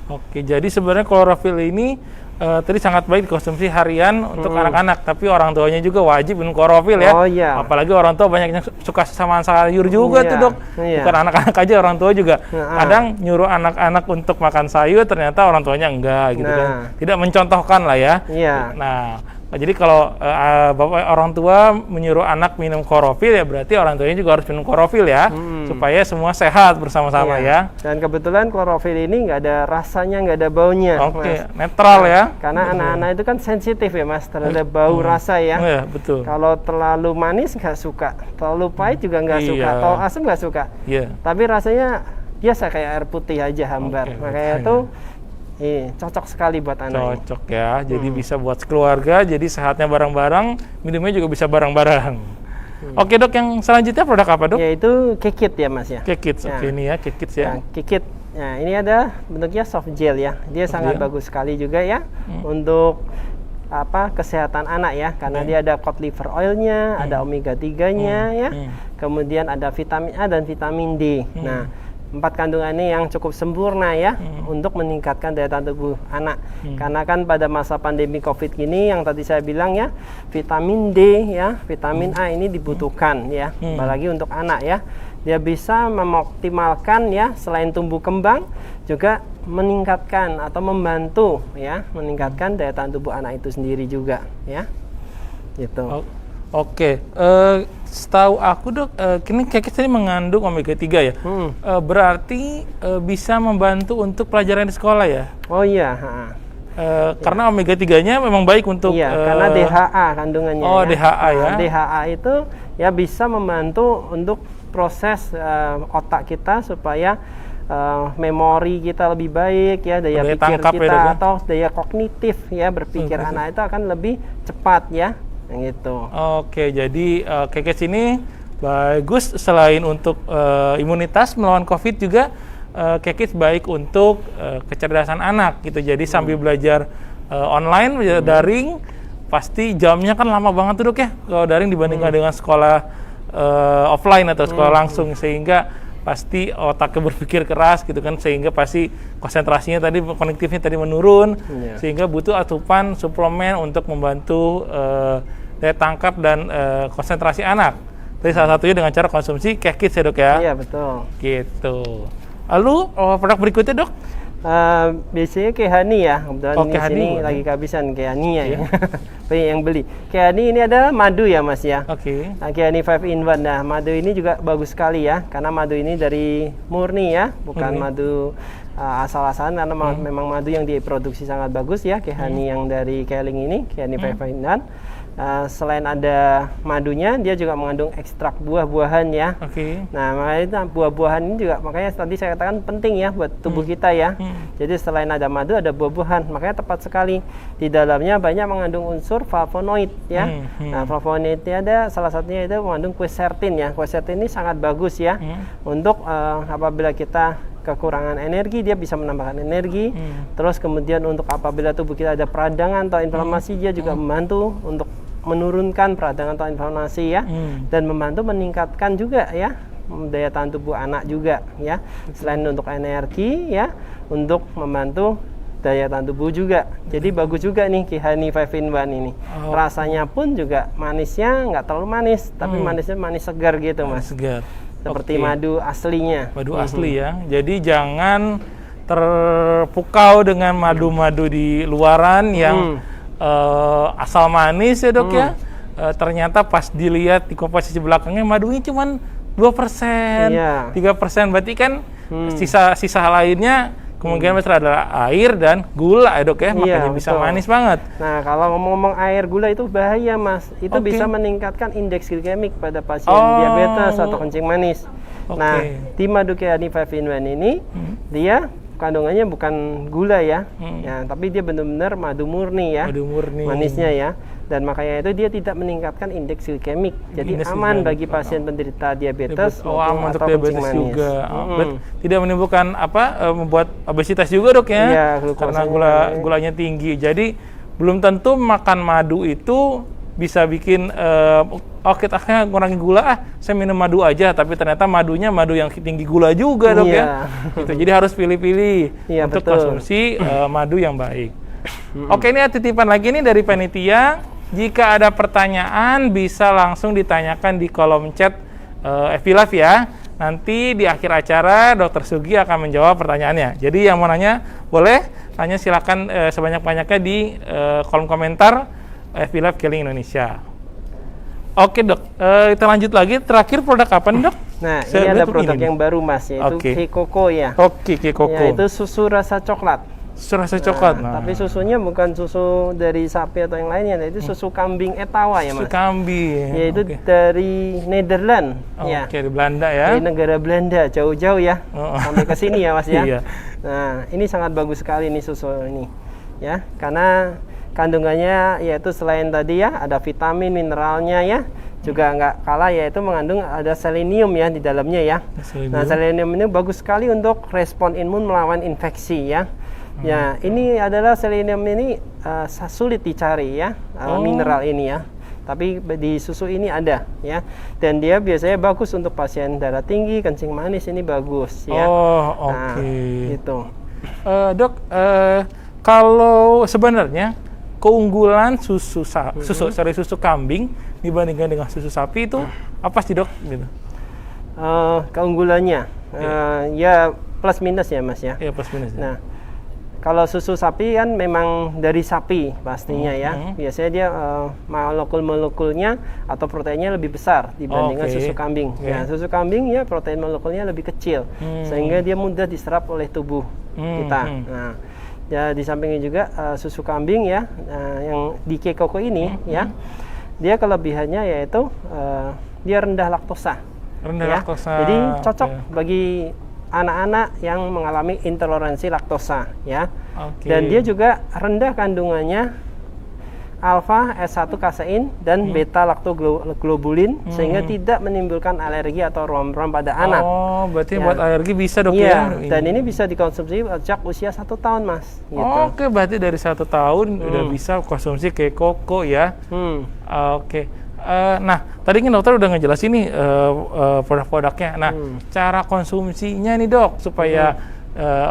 Oke, jadi sebenarnya klorofil ini tadi sangat baik dikonsumsi harian untuk anak-anak, tapi orang tuanya juga wajib minum klorofil ya. Apalagi orang tua banyak yang suka sama sayur juga tuh dok. Bukan anak-anak aja, orang tua juga kadang nyuruh anak-anak untuk makan sayur, ternyata orang tuanya enggak gitu kan. Tidak mencontohkan lah ya. Nah, jadi kalau bapak orang tua menyuruh anak minum klorofil ya berarti orang tuanya juga harus minum klorofil ya, supaya semua sehat bersama-sama ya. Dan kebetulan klorofil ini nggak ada rasanya, nggak ada baunya. Netral ya. Karena anak-anak itu kan sensitif ya Mas terhadap bau rasa ya. Betul. Kalau terlalu manis nggak suka, terlalu pahit juga nggak suka, terlalu asam nggak suka. Tapi rasanya biasa kayak air putih aja hambar. Makanya itu cocok sekali buat anak. Cocok ya, jadi bisa buat keluarga, jadi sehatnya bareng-bareng, minumnya juga bisa bareng-bareng. Oke dok, yang selanjutnya produk apa dok? Yaitu Kikit ya Mas ya. Kikit, ini ya Kikit ya. Kikit. Nah ini ada bentuknya soft gel ya, dia sangat bagus sekali juga ya untuk kesehatan anak ya, karena dia ada cod liver oilnya, ada omega 3-nya ya, kemudian ada vitamin A dan vitamin D. Nah 4 kandungan ini yang cukup sempurna ya untuk meningkatkan daya tahan tubuh anak. Karena kan pada masa pandemi COVID gini yang tadi saya bilang ya, vitamin D ya, vitamin A ini dibutuhkan ya, apalagi untuk anak ya. Dia bisa mengoptimalkan ya, selain tumbuh kembang juga meningkatkan atau membantu ya, meningkatkan daya tahan tubuh anak itu sendiri juga ya. Gitu. Oke, setahu aku dok, ini Kikit ini mengandung omega 3 ya. Berarti bisa membantu untuk pelajaran di sekolah ya? Oh iya. Karena omega 3-nya memang baik untuk. Iya, karena DHA kandungannya. DHA ya. DHA itu ya bisa membantu untuk proses otak kita supaya memori kita lebih baik ya, daya pikir kita atau daya kognitif ya, berpikir anak itu akan lebih cepat ya. Gitu. Oke, jadi Kikit ini bagus selain untuk imunitas melawan COVID juga Kikit baik untuk kecerdasan anak gitu. Jadi sambil belajar online, belajar daring, pasti jamnya kan lama banget tuh dok ya kalau daring dibandingkan dengan sekolah offline atau sekolah langsung, sehingga pasti otaknya berpikir keras gitu kan, sehingga pasti konsentrasinya tadi, konektifnya tadi menurun, sehingga butuh asupan suplemen untuk membantu daya tangkap dan konsentrasi anak. Jadi salah satunya dengan cara konsumsi Kikit ya dok ya? Iya betul. Gitu. Lalu produk berikutnya dok? Biasanya Kehani ya, kebetulan di sini lagi kehabisan Kehani ya. Yang beli Kehani ini adalah madu ya Mas ya. Nah, Kehani 5 in 1. Nah, madu ini juga bagus sekali ya, karena madu ini dari murni ya, bukan madu asal-asalan, karena memang madu yang diproduksi sangat bagus ya. Kehani yang dari Keling ini, Kehani 5 in 1. Selain ada madunya, dia juga mengandung ekstrak buah-buahan ya. Nah, makanya buah-buahan ini juga, makanya tadi saya katakan penting ya buat tubuh kita ya. Jadi selain ada madu, ada buah-buahan. Makanya tepat sekali di dalamnya banyak mengandung unsur flavonoid ya. Nah, flavonoidnya ada salah satunya itu mengandung quercetin ya. Quercetin ini sangat bagus ya untuk apabila kita kekurangan energi, dia bisa menambahkan energi. Terus kemudian untuk apabila tubuh kita ada peradangan atau inflamasi, dia juga membantu untuk menurunkan peradangan atau inflamasi ya, dan membantu meningkatkan juga ya daya tahan tubuh anak juga ya. Selain untuk energi ya, untuk membantu daya tahan tubuh juga. Jadi bagus juga nih Kehani 5 in 1 ini. Rasanya pun juga manisnya nggak terlalu manis, tapi manisnya manis segar gitu Mas. Segar. Seperti madu aslinya. Madu asli ya. Jadi jangan terpukau dengan madu-madu di luaran yang asal manis ya dok ya. Ternyata pas dilihat di komposisi belakangnya madunya cuma 2%, 3%, berarti kan sisa lainnya kemungkinan besar adalah air dan gula ya dok ya, makanya bisa manis banget. Nah kalau ngomong-ngomong air gula itu bahaya mas, itu bisa meningkatkan indeks glikemik pada pasien diabetes atau kencing manis. Nah di madu Khani 5-in-1 ini dia kandungannya bukan gula ya, tapi dia benar-benar madu murni ya, manisnya ya, dan makanya itu dia tidak meningkatkan indeks glikemik, jadi aman bagi pasien penderita diabetes aman untuk diabetes juga. Tidak menimbulkan membuat obesitas juga dok ya, karena gulanya tinggi. Jadi belum tentu makan madu itu bisa bikin kita ngurangi gula, saya minum madu aja, tapi ternyata madunya madu yang tinggi gula juga dok ya. Gitu. Jadi harus pilih-pilih untuk konsumsi madu yang baik. Oke, ini titipan lagi nih dari panitia. Jika ada pertanyaan bisa langsung ditanyakan di kolom chat FB Live ya. Nanti di akhir acara Dr. Sugi akan menjawab pertanyaannya. Jadi yang mau nanya boleh tanya, silakan sebanyak-banyaknya di kolom komentar FB Live Keling Indonesia. Oke dok, kita lanjut lagi. Terakhir produk apa nih dok? Nah ini ada produk yang baru mas, yaitu K-Coco ya. K-Coco. Ya, itu susu rasa coklat. Susu rasa coklat. Tapi susunya bukan susu dari sapi atau yang lainnya, itu susu kambing Etawa ya mas. Susu kambing. Yaitu dari Nederland. Di Belanda ya. Dari negara Belanda, jauh-jauh ya. Sampai ke sini ya mas ya. Nah ini sangat bagus sekali nih susu ini. Ya, karena kandungannya yaitu selain tadi ya ada vitamin mineralnya ya, juga nggak kalah yaitu mengandung ada selenium ya di dalamnya ya. Nah selenium ini bagus sekali untuk respon imun melawan infeksi ya. Ya ini adalah selenium ini sulit dicari ya, mineral ini ya, tapi di susu ini ada ya, dan dia biasanya bagus untuk pasien darah tinggi, kencing manis, ini bagus ya. Gitu. Dok, kalau sebenarnya keunggulan susu kambing dibandingkan dengan susu sapi itu apa sih dok? Gitu. Keunggulannya ya plus minus ya mas ya. Iya plus minus. Nah kalau susu sapi kan memang dari sapi pastinya ya. Biasanya dia molekul-molekulnya atau proteinnya lebih besar dibandingkan susu kambing. Ya susu kambing ya protein molekulnya lebih kecil sehingga dia mudah diserap oleh tubuh kita. Nah ya di sampingnya juga susu kambing ya, yang di K-Coco ini ya, dia kelebihannya yaitu dia rendah laktosa. Jadi cocok bagi anak-anak yang mengalami intoleransi laktosa ya. Dan dia juga rendah kandungannya alfa S1 kasein dan beta laktoglobulin sehingga tidak menimbulkan alergi atau rom-rom pada anak. Oh, berarti buat alergi bisa dok ya? Dan ini bisa dikonsumsi sejak usia 1 tahun mas. Gitu. Oke, berarti dari 1 tahun udah bisa konsumsi K-Coco ya. Nah, tadi kan dokter udah ngejelasin nih produk-produknya. Nah, cara konsumsinya nih dok supaya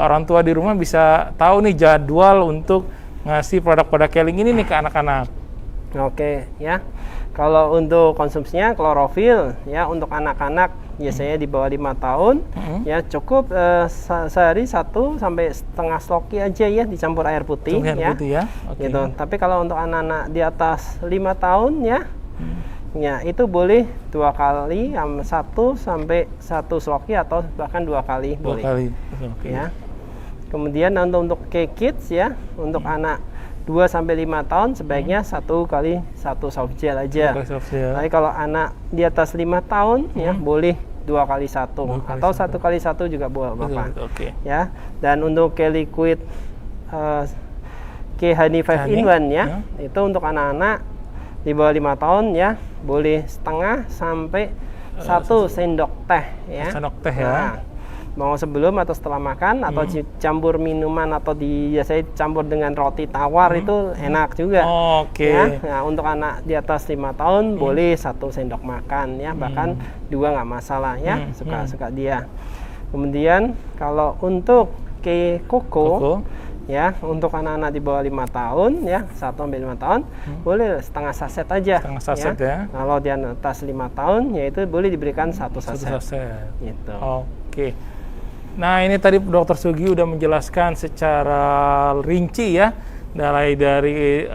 orang tua di rumah bisa tahu nih jadwal untuk ngasih produk-produk Keling ini nih ke anak-anak. Oke ya. Kalau untuk konsumsinya klorofil ya untuk anak-anak biasanya di bawah 5 tahun ya cukup sehari 1 sampai setengah sloki aja ya dicampur air putih ya. Gitu. Tapi kalau untuk anak-anak di atas 5 tahun ya ya itu boleh 2 kali 1 sampai 1 sloki atau bahkan 2 kali boleh. 2 kali. Ya. Kemudian untuk K-Kids ya, untuk anak 2 sampai 5 tahun sebaiknya 1 kali 1 soft gel aja. Tapi kalau anak di atas 5 tahun ya boleh 2 kali 1 atau 1 kali 1 juga boleh Bapak. Ya. Dan untuk K-Liquid Khani 5-in-1 ya, itu untuk anak-anak di bawah 5 tahun ya, boleh setengah sampai 1 sendok teh ya. Sendok teh ya. Nah, mau sebelum atau setelah makan atau campur minuman atau biasanya campur dengan roti tawar itu enak juga. Ya. Nah, untuk anak di atas 5 tahun boleh 1 sendok makan ya, bahkan 2 nggak masalah ya, suka-suka dia. Kemudian kalau untuk K-Coco ya, untuk anak-anak di bawah 5 tahun ya, 1 sampai 5 tahun boleh setengah saset aja. Setengah saset ya. Kalau di atas 5 tahun yaitu boleh diberikan 1 saset. Gitu. Oke. Nah ini tadi Dr. Sugi udah menjelaskan secara rinci ya mulai dari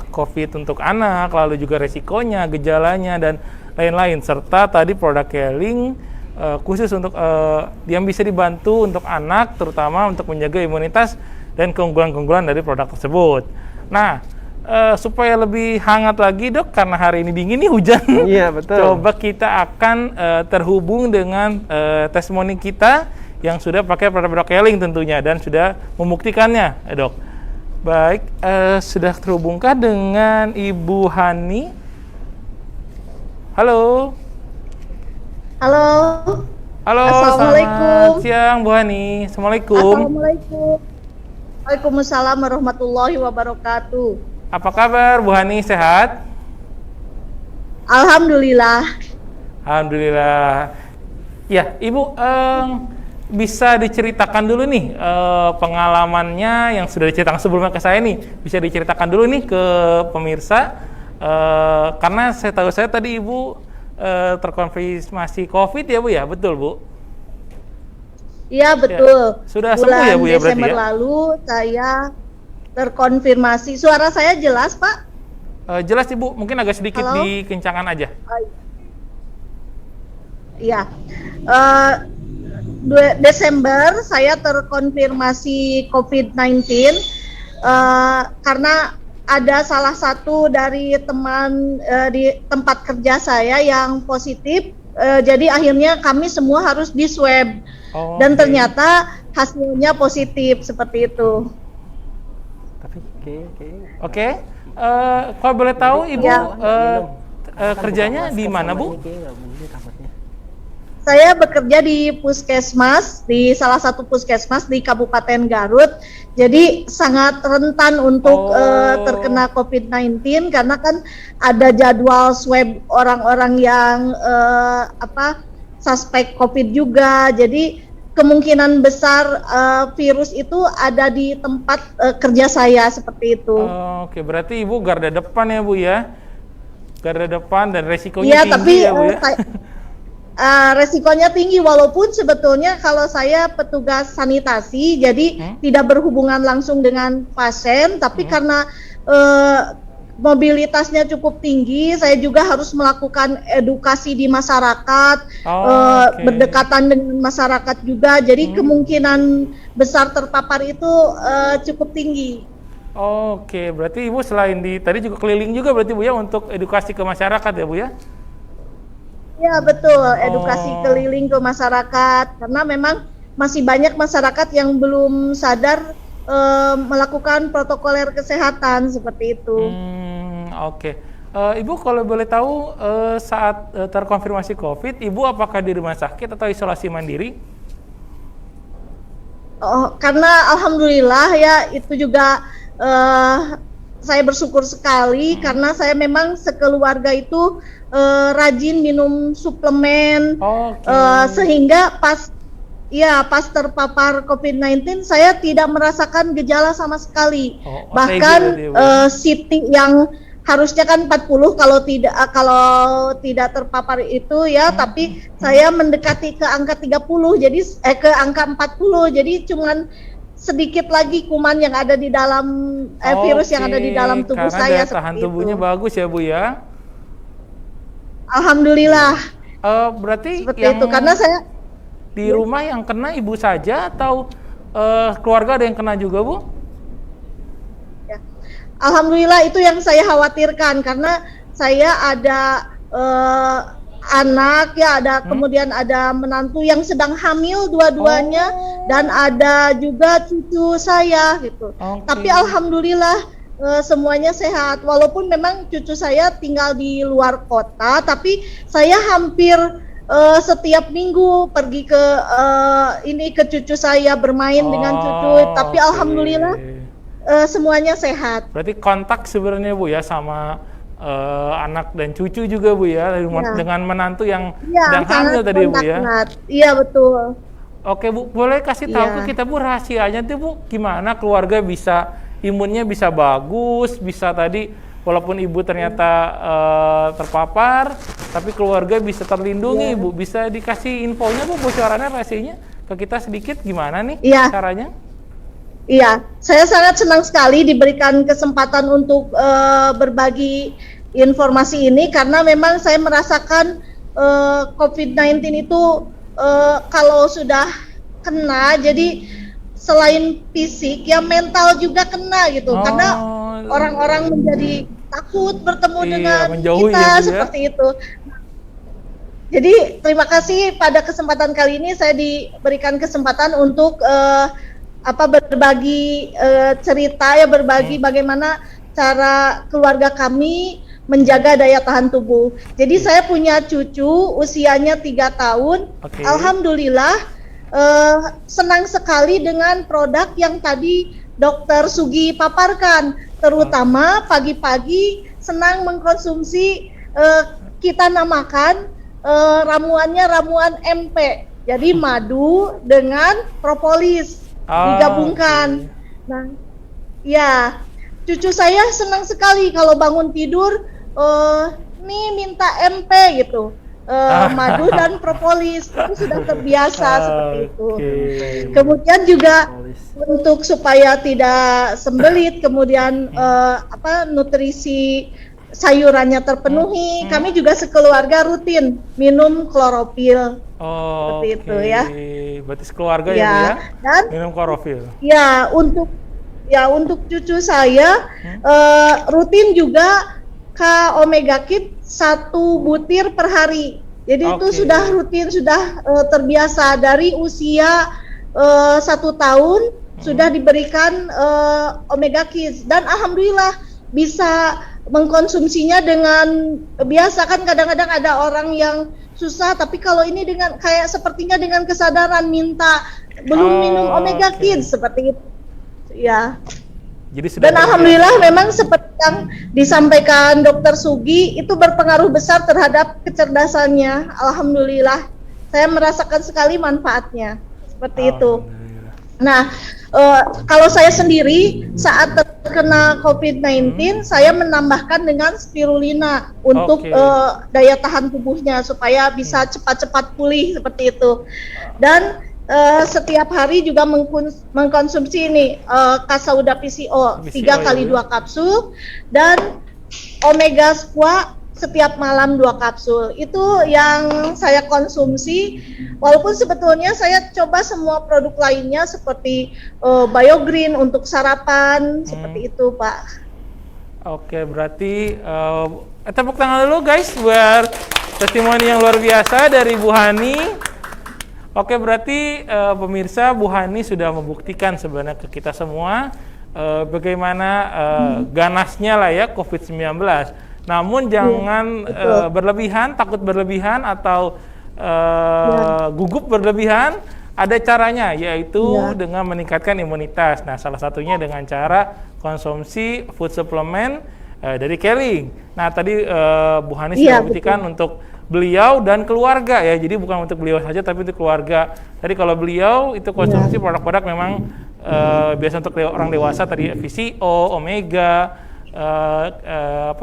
COVID untuk anak, lalu juga resikonya, gejalanya dan lain-lain, serta tadi produk Keling khusus untuk yang bisa dibantu untuk anak, terutama untuk menjaga imunitas dan keunggulan-keunggulan dari produk tersebut. Nah, supaya lebih hangat lagi Dok, karena hari ini dingin nih, hujan. Iya, betul. Coba kita akan terhubung dengan testimoni kita yang sudah pakai produk Keling tentunya dan sudah membuktikannya, Dok. Baik, sudah terhubungkah dengan Ibu Hani? Halo. Halo. Halo, Assalamualaikum. selamat siang Bu Hani. Assalamualaikum. Assalamualaikum. Waalaikumsalam warahmatullahi wabarakatuh. Apa kabar Bu Hani, sehat? Alhamdulillah. Alhamdulillah. Ya, Ibu bisa diceritakan dulu nih pengalamannya yang sudah diceritakan sebelumnya ke saya nih. Bisa diceritakan dulu nih ke pemirsa karena saya tahu tadi Ibu terkonfirmasi COVID ya Bu ya, betul Bu? Iya betul. Ya. Sudah sembuh ya Bu ya berarti ya? Desember lalu saya terkonfirmasi. Suara saya jelas Pak? Jelas Ibu, mungkin agak sedikit Halo? dikencangkan aja. Iya. Desember saya terkonfirmasi COVID-19 karena ada salah satu dari teman di tempat kerja saya yang positif. Jadi akhirnya kami semua harus di swab dan ternyata hasilnya positif seperti itu. Oke. Kalau boleh tahu Ibu kerjanya di mana Bu? Saya bekerja di puskesmas, di salah satu puskesmas di Kabupaten Garut. Jadi sangat rentan untuk terkena COVID-19 karena kan ada jadwal swab orang-orang yang suspek COVID juga. Jadi kemungkinan besar virus itu ada di tempat kerja saya seperti itu. Oke, berarti Ibu garda depan ya Bu ya? Garda depan dan resikonya tinggi tapi, ya Bu ya? resikonya tinggi walaupun sebetulnya kalau saya petugas sanitasi jadi tidak berhubungan langsung dengan pasien, tapi karena mobilitasnya cukup tinggi, saya juga harus melakukan edukasi di masyarakat, berdekatan dengan masyarakat juga, jadi kemungkinan besar terpapar itu cukup tinggi. Oke, berarti Ibu selain tadi juga keliling juga berarti Bu ya untuk edukasi ke masyarakat ya Bu ya? Ya betul, edukasi keliling ke masyarakat karena memang masih banyak masyarakat yang belum sadar melakukan protokoler kesehatan seperti itu. Oke. Ibu kalau boleh tahu saat terkonfirmasi COVID, Ibu apakah di rumah sakit atau isolasi mandiri? Karena alhamdulillah ya itu juga saya bersyukur sekali karena saya memang sekeluarga itu rajin minum suplemen, sehingga pas terpapar COVID-19 saya tidak merasakan gejala sama sekali. Bahkan CT yang harusnya kan 40 kalau tidak terpapar itu ya, tapi saya mendekati ke angka 30, jadi ke angka 40, jadi cuman sedikit lagi kuman yang ada di dalam virus yang ada di dalam tubuh saya. Karena tahan tubuhnya bagus ya Bu ya. Alhamdulillah. Berarti seperti yang itu karena saya di rumah yang kena Ibu saja atau keluarga ada yang kena juga Bu? Ya. Alhamdulillah itu yang saya khawatirkan karena saya ada anak ya, ada kemudian ada menantu yang sedang hamil dua-duanya dan ada juga cucu saya gitu. Tapi alhamdulillah semuanya sehat, walaupun memang cucu saya tinggal di luar kota, tapi saya hampir setiap minggu pergi ke cucu saya bermain dengan cucu, tapi alhamdulillah semuanya sehat. Berarti kontak sebenarnya Bu ya sama anak dan cucu juga Bu ya, dengan menantu yang sedang hamil tadi Bu ya. Iya betul. Oke Bu, boleh kasih tahu ke kita Bu rahasianya tuh Bu, gimana keluarga bisa imunnya bisa bagus, bisa tadi walaupun Ibu ternyata terpapar, tapi keluarga bisa terlindungi Bu. Bisa dikasih infonya Bu, bocorannya rahasianya ke kita sedikit gimana nih caranya? Iya, saya sangat senang sekali diberikan kesempatan untuk berbagi informasi ini karena memang saya merasakan COVID-19 itu kalau sudah kena, jadi selain fisik ya mental juga kena gitu, karena orang-orang menjadi takut bertemu dengan kita seperti itu. Jadi terima kasih pada kesempatan kali ini saya diberikan kesempatan untuk berbagi cerita ya, berbagi bagaimana cara keluarga kami menjaga daya tahan tubuh. Jadi saya punya cucu usianya 3 tahun. Alhamdulillah senang sekali dengan produk yang tadi Dokter Sugi paparkan, terutama pagi-pagi senang mengkonsumsi kita namakan ramuannya ramuan MP. Jadi madu dengan propolis digabungkan. Nah, ya, cucu saya senang sekali kalau bangun tidur, nih minta MP gitu, madu dan propolis, itu sudah terbiasa seperti itu. Kemudian juga untuk supaya tidak sembelit, kemudian nutrisi sayurannya terpenuhi, kami juga sekeluarga rutin minum klorofil. Seperti itu ya. Berarti sekeluarga ya, Bu ya? Dan minum klorofil. Ya, untuk cucu saya rutin juga Omega Kit 1 butir per hari. Jadi itu sudah rutin, sudah terbiasa dari usia 1 tahun sudah diberikan Omega Kit, dan alhamdulillah bisa mengkonsumsinya dengan biasa. Kan kadang-kadang ada orang yang susah, tapi kalau ini dengan sepertinya dengan kesadaran minta belum minum Omega Kids seperti itu ya. Jadi sudah, dan alhamdulillah memang seperti yang disampaikan Dokter Sugi itu berpengaruh besar terhadap kecerdasannya. Alhamdulillah saya merasakan sekali manfaatnya seperti itu. Nah, kalau saya sendiri saat terkena COVID-19, saya menambahkan dengan spirulina untuk daya tahan tubuhnya supaya bisa cepat-cepat pulih seperti itu. Dan setiap hari juga mengkonsumsi ini Kasauda PCO 3 kali 2 kapsul dan Omega Squat setiap malam 2 kapsul. Itu yang saya konsumsi, walaupun sebetulnya saya coba semua produk lainnya seperti BioGreen untuk sarapan, seperti itu, Pak. Oke, berarti tepuk tangan dulu guys buat testimoni yang luar biasa dari Bu Hani. Oke, berarti pemirsa, Bu Hani sudah membuktikan sebenarnya ke kita semua bagaimana ganasnya lah ya COVID-19. Namun jangan berlebihan, takut berlebihan atau gugup berlebihan. Ada caranya, yaitu dengan meningkatkan imunitas. Nah, salah satunya dengan cara konsumsi food supplement dari Keling. Nah, tadi Bu Hani sudah buktikan untuk beliau dan keluarga ya. Jadi bukan untuk beliau saja, tapi untuk keluarga. Tadi kalau beliau itu konsumsi produk-produk memang biasa untuk orang dewasa, tadi PCO, Omega,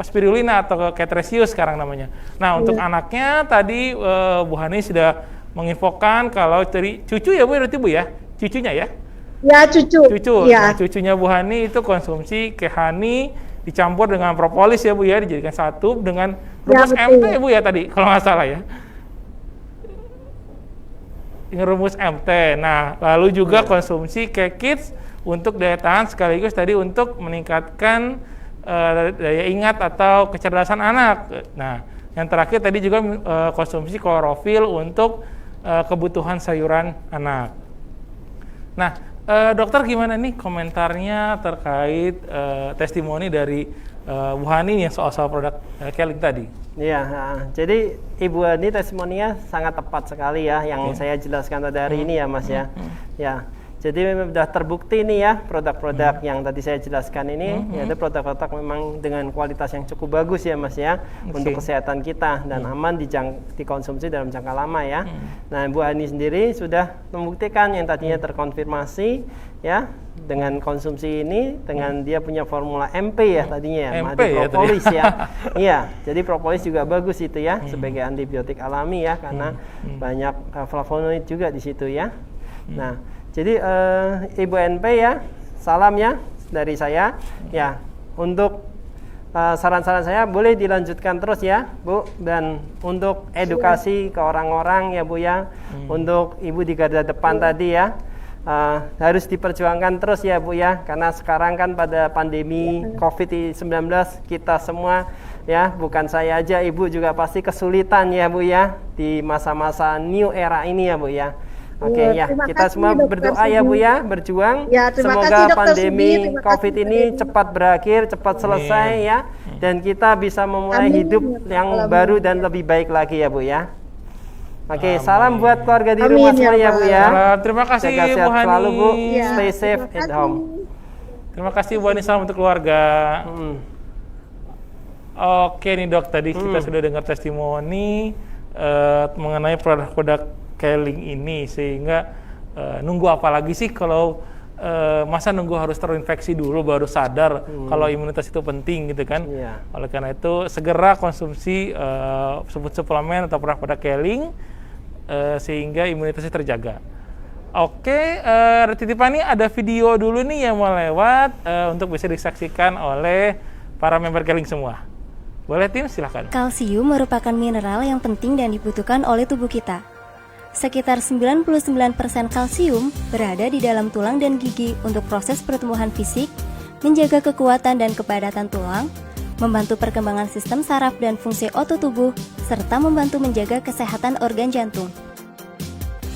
spirulina atau Ketresius sekarang namanya. Nah, untuk anaknya tadi Bu Hani sudah menginfokan kalau dari cucu ya Bu, berarti Bu ya? Cucunya ya? Ya, cucu. Ya. Nah, cucunya Bu Hani itu konsumsi Kehani dicampur dengan propolis ya Bu ya, dijadikan satu dengan rumus MT ya Bu ya tadi, kalau nggak salah ya. Ini rumus MT. Nah, lalu juga konsumsi K-Kids untuk daya tahan sekaligus tadi untuk meningkatkan daya ingat atau kecerdasan anak. Nah, yang terakhir tadi juga konsumsi klorofil untuk kebutuhan sayuran anak. Nah, dokter gimana nih komentarnya terkait testimoni dari Bu Hani yang soal produk Keling tadi? Iya, jadi Ibu Hani testimoninya sangat tepat sekali ya yang saya jelaskan tadi hari ini ya Mas ya. Ya. Jadi memang sudah terbukti nih ya produk-produk yang tadi saya jelaskan ini, yaitu produk-produk memang dengan kualitas yang cukup bagus ya Mas ya, untuk kesehatan kita dan aman dikonsumsi dalam jangka lama ya. Nah, Bu Hani sendiri sudah membuktikan yang tadinya terkonfirmasi ya dengan konsumsi ini, dengan dia punya formula MP ya tadinya ya, madu propolis ya. Iya, jadi propolis juga bagus itu ya sebagai antibiotik alami ya, karena banyak flavonoid juga di situ ya. Nah, jadi Ibu NP ya salam ya dari saya. Ya, untuk saran-saran saya boleh dilanjutkan terus ya Bu, dan untuk edukasi ke orang-orang ya Bu ya, untuk ibu di garda depan tadi ya, harus diperjuangkan terus ya Bu ya, karena sekarang kan pada pandemi COVID-19 kita semua ya, bukan saya aja, ibu juga pasti kesulitan ya Bu ya di masa-masa new era ini ya Bu ya. Oke ya, kita semua berdoa ya Bu ya, berjuang. Ya, semoga kasih, pandemi Sugi, COVID ini cepat berakhir, cepat selesai ya, dan kita bisa memulai hidup yang baru dan lebih baik lagi ya Bu ya. Oke, salam buat keluarga di rumah semua ya Bu ya. Terima kasih Jaga sehat Bu Hani. selalu Bu, Ya, stay safe at home. Terima kasih Bu Hani, salam untuk keluarga. Oke nih Dok, tadi kita sudah dengar testimoni mengenai produk-produk Keling ini, sehingga nunggu apa lagi sih kalau masa nunggu harus terinfeksi dulu baru sadar kalau imunitas itu penting gitu kan. Oleh karena itu segera konsumsi suplemen atau produk-produk Keling sehingga imunitasnya terjaga. Oke, titipan ini ada video dulu nih yang mau lewat untuk bisa disaksikan oleh para member Keling semua. Boleh tim, silahkan. Kalsium merupakan mineral yang penting dan dibutuhkan oleh tubuh kita. Sekitar 99% kalsium berada di dalam tulang dan gigi untuk proses pertumbuhan fisik, menjaga kekuatan dan kepadatan tulang, membantu perkembangan sistem saraf dan fungsi otot tubuh, serta membantu menjaga kesehatan organ jantung.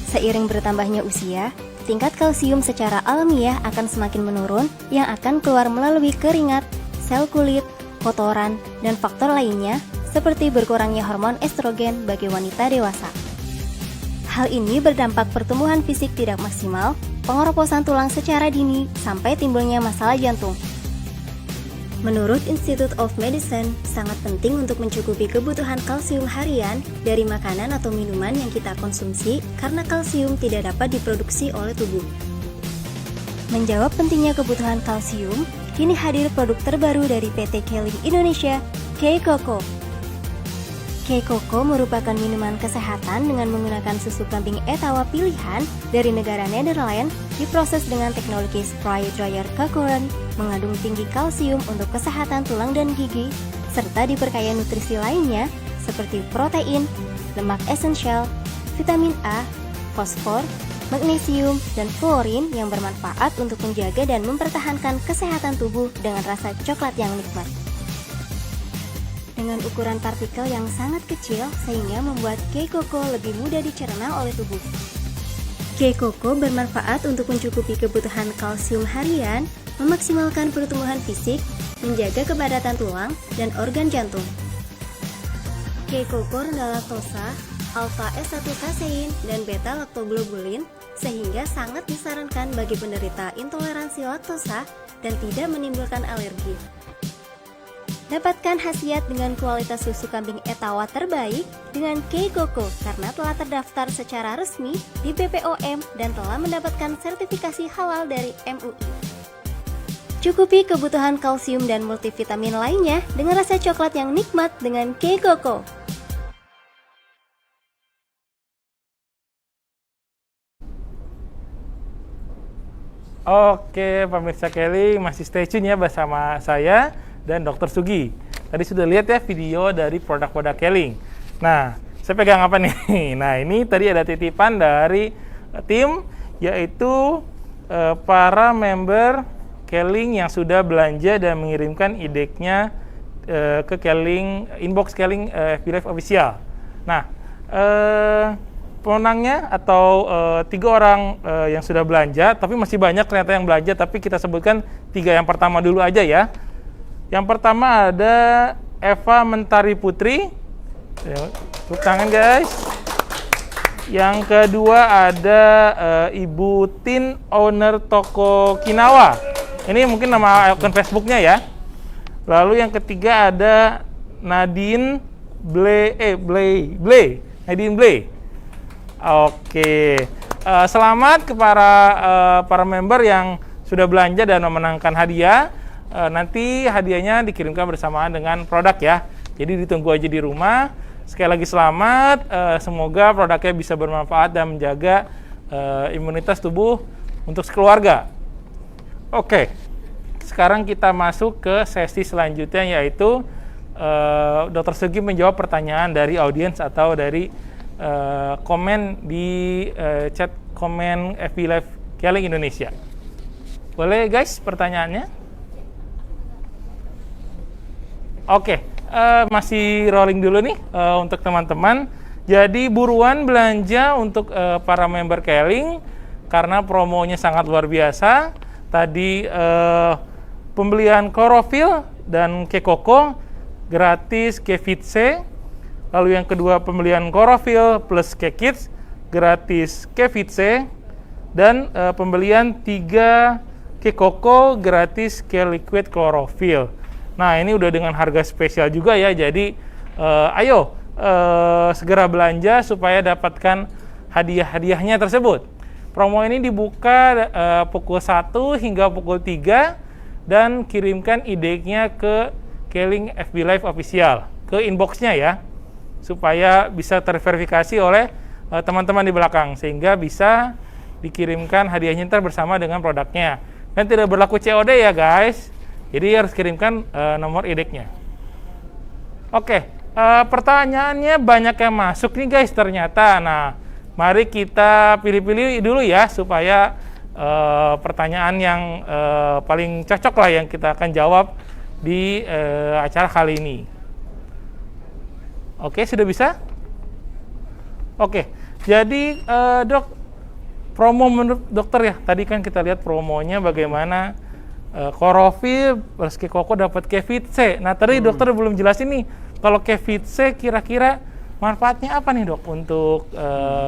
Seiring bertambahnya usia, tingkat kalsium secara alamiah akan semakin menurun yang akan keluar melalui keringat, sel kulit, kotoran, dan faktor lainnya seperti berkurangnya hormon estrogen bagi wanita dewasa. Hal ini berdampak pertumbuhan fisik tidak maksimal, pengeroposan tulang secara dini, sampai timbulnya masalah jantung. Menurut Institute of Medicine, sangat penting untuk mencukupi kebutuhan kalsium harian dari makanan atau minuman yang kita konsumsi karena kalsium tidak dapat diproduksi oleh tubuh. Menjawab pentingnya kebutuhan kalsium, kini hadir produk terbaru dari PT Keling Indonesia, K-Coco. K-Coco merupakan minuman kesehatan dengan menggunakan susu kambing etawa pilihan dari negara Netherlands, diproses dengan teknologi spray dryer Kakoran, mengandung tinggi kalsium untuk kesehatan tulang dan gigi, serta diperkaya nutrisi lainnya seperti protein, lemak esensial, vitamin A, fosfor, magnesium, dan fluorin yang bermanfaat untuk menjaga dan mempertahankan kesehatan tubuh dengan rasa coklat yang nikmat. Dengan ukuran partikel yang sangat kecil sehingga membuat K-Coco lebih mudah dicerna oleh tubuh. K-Coco bermanfaat untuk mencukupi kebutuhan kalsium harian, memaksimalkan pertumbuhan fisik, menjaga kepadatan tulang, dan organ jantung. K-Coco rendah laktosa, alfa S1 kasein, dan beta laktoglobulin, sehingga sangat disarankan bagi penderita intoleransi laktosa dan tidak menimbulkan alergi. Dapatkan khasiat dengan kualitas susu kambing etawa terbaik dengan K-Coco karena telah terdaftar secara resmi di BPOM dan telah mendapatkan sertifikasi halal dari MUI. Cukupi kebutuhan kalsium dan multivitamin lainnya dengan rasa coklat yang nikmat dengan K-Coco. Oke, pemirsa Keling masih stay tune ya bersama saya dan Dr. Sugi. Tadi sudah lihat ya video dari produk-produk Keling. Nah, saya pegang apa nih? Nah, ini tadi ada titipan dari tim, yaitu para member Keling yang sudah belanja dan mengirimkan ide-nya ke Keling, inbox Keling FB Live Official. Nah, pemenangnya atau 3 orang yang sudah belanja, tapi masih banyak ternyata yang belanja, tapi kita sebutkan 3 yang pertama dulu aja ya. Yang pertama ada Eva Mentari Putri, tepuk tangan guys. Yang kedua ada Ibu Tin, owner toko Kinawa. Ini mungkin nama akun Facebooknya ya. Lalu yang ketiga ada Nadine Nadine Blay. Oke, selamat ke para member yang sudah belanja dan memenangkan hadiah. Nanti hadiahnya dikirimkan bersamaan dengan produk ya. Jadi ditunggu aja di rumah. Sekali lagi selamat. Semoga produknya bisa bermanfaat dan menjaga imunitas tubuh untuk sekeluarga. Oke, sekarang kita masuk ke sesi selanjutnya, yaitu Dr. Sugi menjawab pertanyaan dari audiens atau dari komen di chat komen FB Live Keling Indonesia. Boleh guys pertanyaannya? Oke, masih rolling dulu nih untuk teman-teman. Jadi buruan belanja untuk para member Keling karena promonya sangat luar biasa. Tadi pembelian klorofil dan Kekoko gratis Kevitse. Lalu yang kedua pembelian klorofil plus Kekits gratis Kevitse. Dan pembelian 3 Kekoko gratis Liquid klorofil. Nah ini udah dengan harga spesial juga ya. Jadi ayo segera belanja supaya dapatkan hadiah-hadiahnya tersebut. Promo ini dibuka pukul 1 hingga pukul 3 dan kirimkan ID-nya ke Keling FB Live Official, ke inbox-nya ya, supaya bisa terverifikasi oleh teman-teman di belakang, sehingga bisa dikirimkan hadiahnya ntar bersama dengan produknya. Dan tidak berlaku COD ya guys, jadi harus kirimkan nomor ID-nya. Oke, pertanyaannya banyak yang masuk nih guys ternyata. Nah, mari kita pilih-pilih dulu ya, supaya pertanyaan yang paling cocok lah yang kita akan jawab di acara kali ini. Oke, sudah bisa? Oke, jadi dok, promo menurut dokter ya, tadi kan kita lihat promonya bagaimana klorofil plus Kekoko dapat Kevitse. Nah tadi dokter belum jelasin nih, kalau Kevitse kira-kira manfaatnya apa nih dok untuk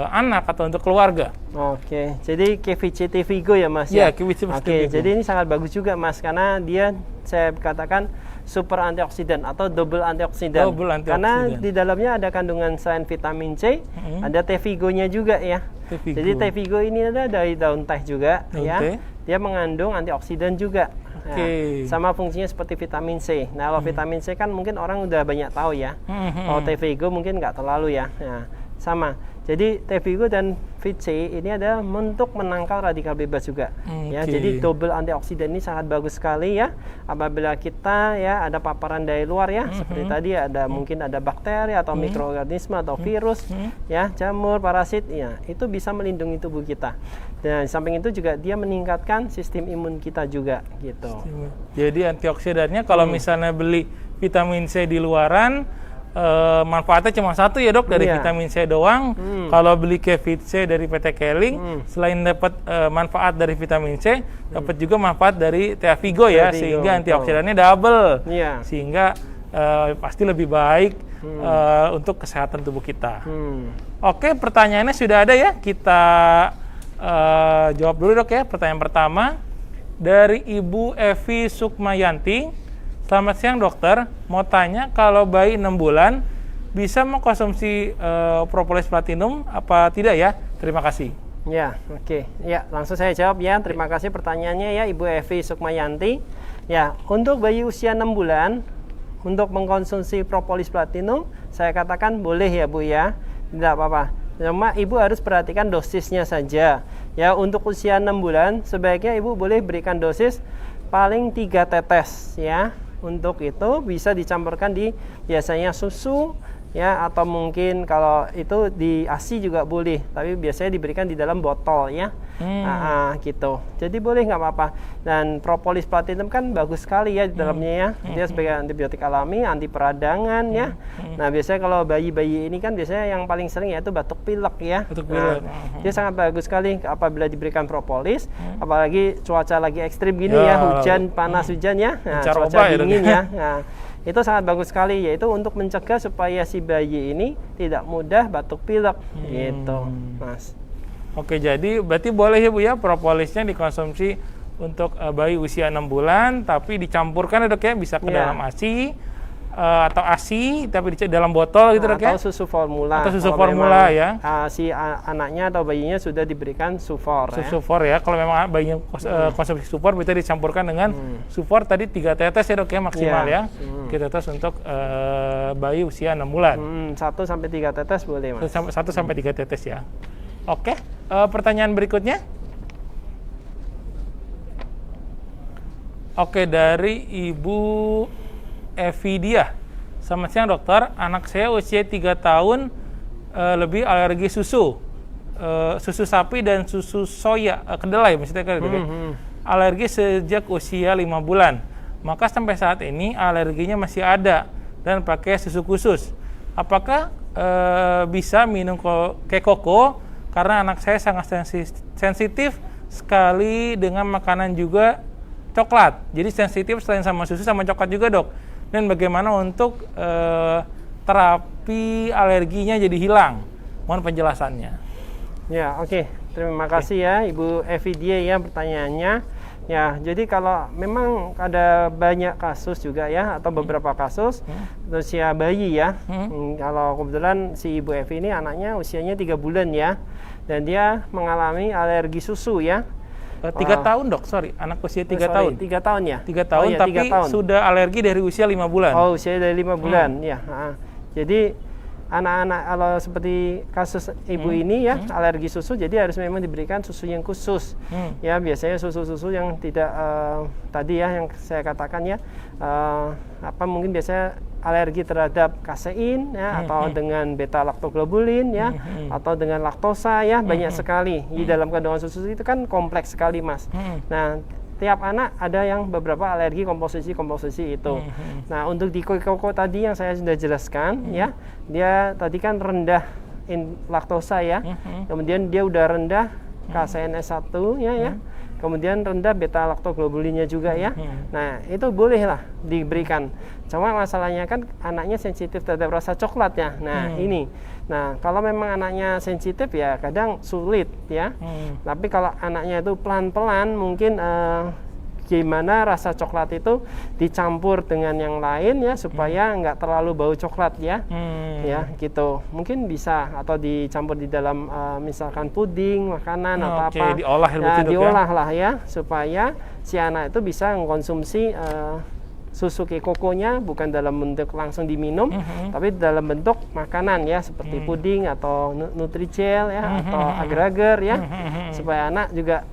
anak atau untuk keluarga? Oke, jadi Kevitse Vigo ya mas ya? Ya, Kevitse Oke, jadi ini sangat bagus juga mas, karena dia saya katakan super antioksidan atau double antioksidan. Karena di dalamnya ada kandungan selain vitamin C, ada T-Vigo-nya juga ya. T-Vigo. Jadi T-Vigo ini ada dari daun teh juga ya. Dia mengandung antioksidan juga. Nah, sama fungsinya seperti vitamin C. Nah, kalau vitamin C kan mungkin orang udah banyak tahu ya. Kalau T-Vigo mungkin nggak terlalu ya. Nah, sama. Jadi T-Vigo dan VC ini adalah untuk menangkal radikal bebas juga. Ya, jadi double antioksidan ini sangat bagus sekali ya. Apabila kita ya ada paparan dari luar ya, seperti tadi ada mungkin ada bakteri atau mikroorganisme atau virus, ya, jamur, parasit, ya, itu bisa melindungi tubuh kita. Dan di samping itu juga dia meningkatkan sistem imun kita juga gitu. Jadi antioksidannya kalau misalnya beli vitamin C di luaran, manfaatnya cuma satu ya dok, dari vitamin C doang. Kalau beli Kevitse dari PT Keling, selain dapat manfaat dari vitamin C, dapat juga manfaat dari T-Vigo ya, sehingga antioksidannya double, sehingga pasti lebih baik untuk kesehatan tubuh kita. Oke, pertanyaannya sudah ada ya, kita jawab dulu dok ya. Pertanyaan pertama dari Ibu Evi Sukmayanti. Selamat siang dokter, mau tanya kalau bayi 6 bulan bisa mengkonsumsi propolis platinum apa tidak ya? Terima kasih. Ya, oke. Ya, langsung saya jawab ya. Terima kasih pertanyaannya ya Ibu Evi Sukmayanti. Ya, untuk bayi usia 6 bulan untuk mengkonsumsi propolis platinum, saya katakan boleh ya Bu ya. Tidak apa-apa. Cuma Ibu harus perhatikan dosisnya saja. Ya, untuk usia 6 bulan sebaiknya Ibu boleh berikan dosis paling 3 tetes ya. Untuk itu bisa dicampurkan di biasanya susu ya, atau mungkin kalau itu di ASI juga boleh, tapi biasanya diberikan di dalam botol ya. Gitu. Jadi boleh nggak apa-apa. Dan propolis platinum kan bagus sekali ya di dalamnya ya. Dia sebagai antibiotik alami, anti peradangan ya. Nah, biasanya kalau bayi-bayi ini kan biasanya yang paling sering yaitu batuk pilek ya. Dia sangat bagus sekali apabila diberikan propolis, apalagi cuaca lagi ekstrim gini ya, hujan, panas hujan ya. Nah, cuaca dingin ya. Nah, itu sangat bagus sekali, yaitu untuk mencegah supaya si bayi ini tidak mudah batuk pilek gitu, Mas. Oke, jadi berarti boleh ya Bu ya propolisnya dikonsumsi untuk bayi usia 6 bulan, tapi dicampurkan ya dok ya, bisa ke dalam ASI atau ASI, tapi di dalam botol gitu dok ya? Atau susu formula. Atau susu formula ya? Si anaknya atau bayinya sudah diberikan sufor. Sufor ya, kalau memang bayinya konsumsi sufor bisa dicampurkan dengan sufor tadi 3 tetes ya dok ya maksimal ya. 3 tetes untuk bayi usia 6 bulan. 1-3 tetes boleh Mas. 1-3 tetes ya. Oke, pertanyaan berikutnya. Oke, dari Ibu Evidia. Selamat siang dokter, anak saya usia 3 tahun lebih alergi susu. Susu sapi dan susu soya, kedelai maksudnya kan gitu. Alergi sejak usia 5 bulan. Maka sampai saat ini alerginya masih ada dan pakai susu khusus. Apakah bisa minum kekoko karena anak saya sangat sensitif sekali dengan makanan juga coklat. Jadi sensitif selain sama susu sama coklat juga, Dok. Dan bagaimana untuk terapi alerginya jadi hilang? Mohon penjelasannya. Ya, oke. Terima kasih ya Ibu Evidia ya pertanyaannya. Ya, jadi kalau memang ada banyak kasus juga ya, atau beberapa kasus usia bayi ya. Kalau kebetulan si Ibu Evi ini anaknya usianya 3 bulan ya, dan dia mengalami alergi susu ya. 3 tahun dok, sorry, anak usia 3 tahun. 3 tahun ya? 3 tahun, iya, tapi 3 tahun. sudah alergi dari usia 5 bulan. Oh, usia dari 5 bulan, ya. Jadi anak-anak kalau seperti kasus ibu ini ya, alergi susu, jadi harus memang diberikan susu yang khusus. Ya, biasanya susu-susu yang tidak tadi ya yang saya katakan ya, mungkin biasanya alergi terhadap kasein ya, atau dengan beta laktoglobulin ya, atau dengan laktosa ya, banyak sekali. Di dalam kandungan susu itu kan kompleks sekali, Mas. Nah, tiap anak ada yang beberapa alergi komposisi itu. Nah, untuk di koko tadi yang saya sudah jelaskan ya, dia tadi kan rendah laktosa ya, kemudian dia udah rendah kasein S1 ya, kemudian rendah beta laktoglobulinnya juga ya. Nah, itu bolehlah diberikan. Cuma masalahnya kan anaknya sensitif terhadap rasa coklat ya. Nah, ini. Nah, kalau memang anaknya sensitif ya kadang sulit ya. Tapi kalau anaknya itu pelan-pelan mungkin gimana rasa coklat itu dicampur dengan yang lain ya supaya nggak terlalu bau coklat ya. Ya, gitu. Mungkin bisa atau dicampur di dalam misalkan puding, makanan atau apa. Diolah ya, diolah lah ya supaya si anak itu bisa mengkonsumsi susu kekokonya bukan dalam bentuk langsung diminum, tapi dalam bentuk makanan ya seperti puding atau Nutrijel ya atau agar-agar ya, supaya anak juga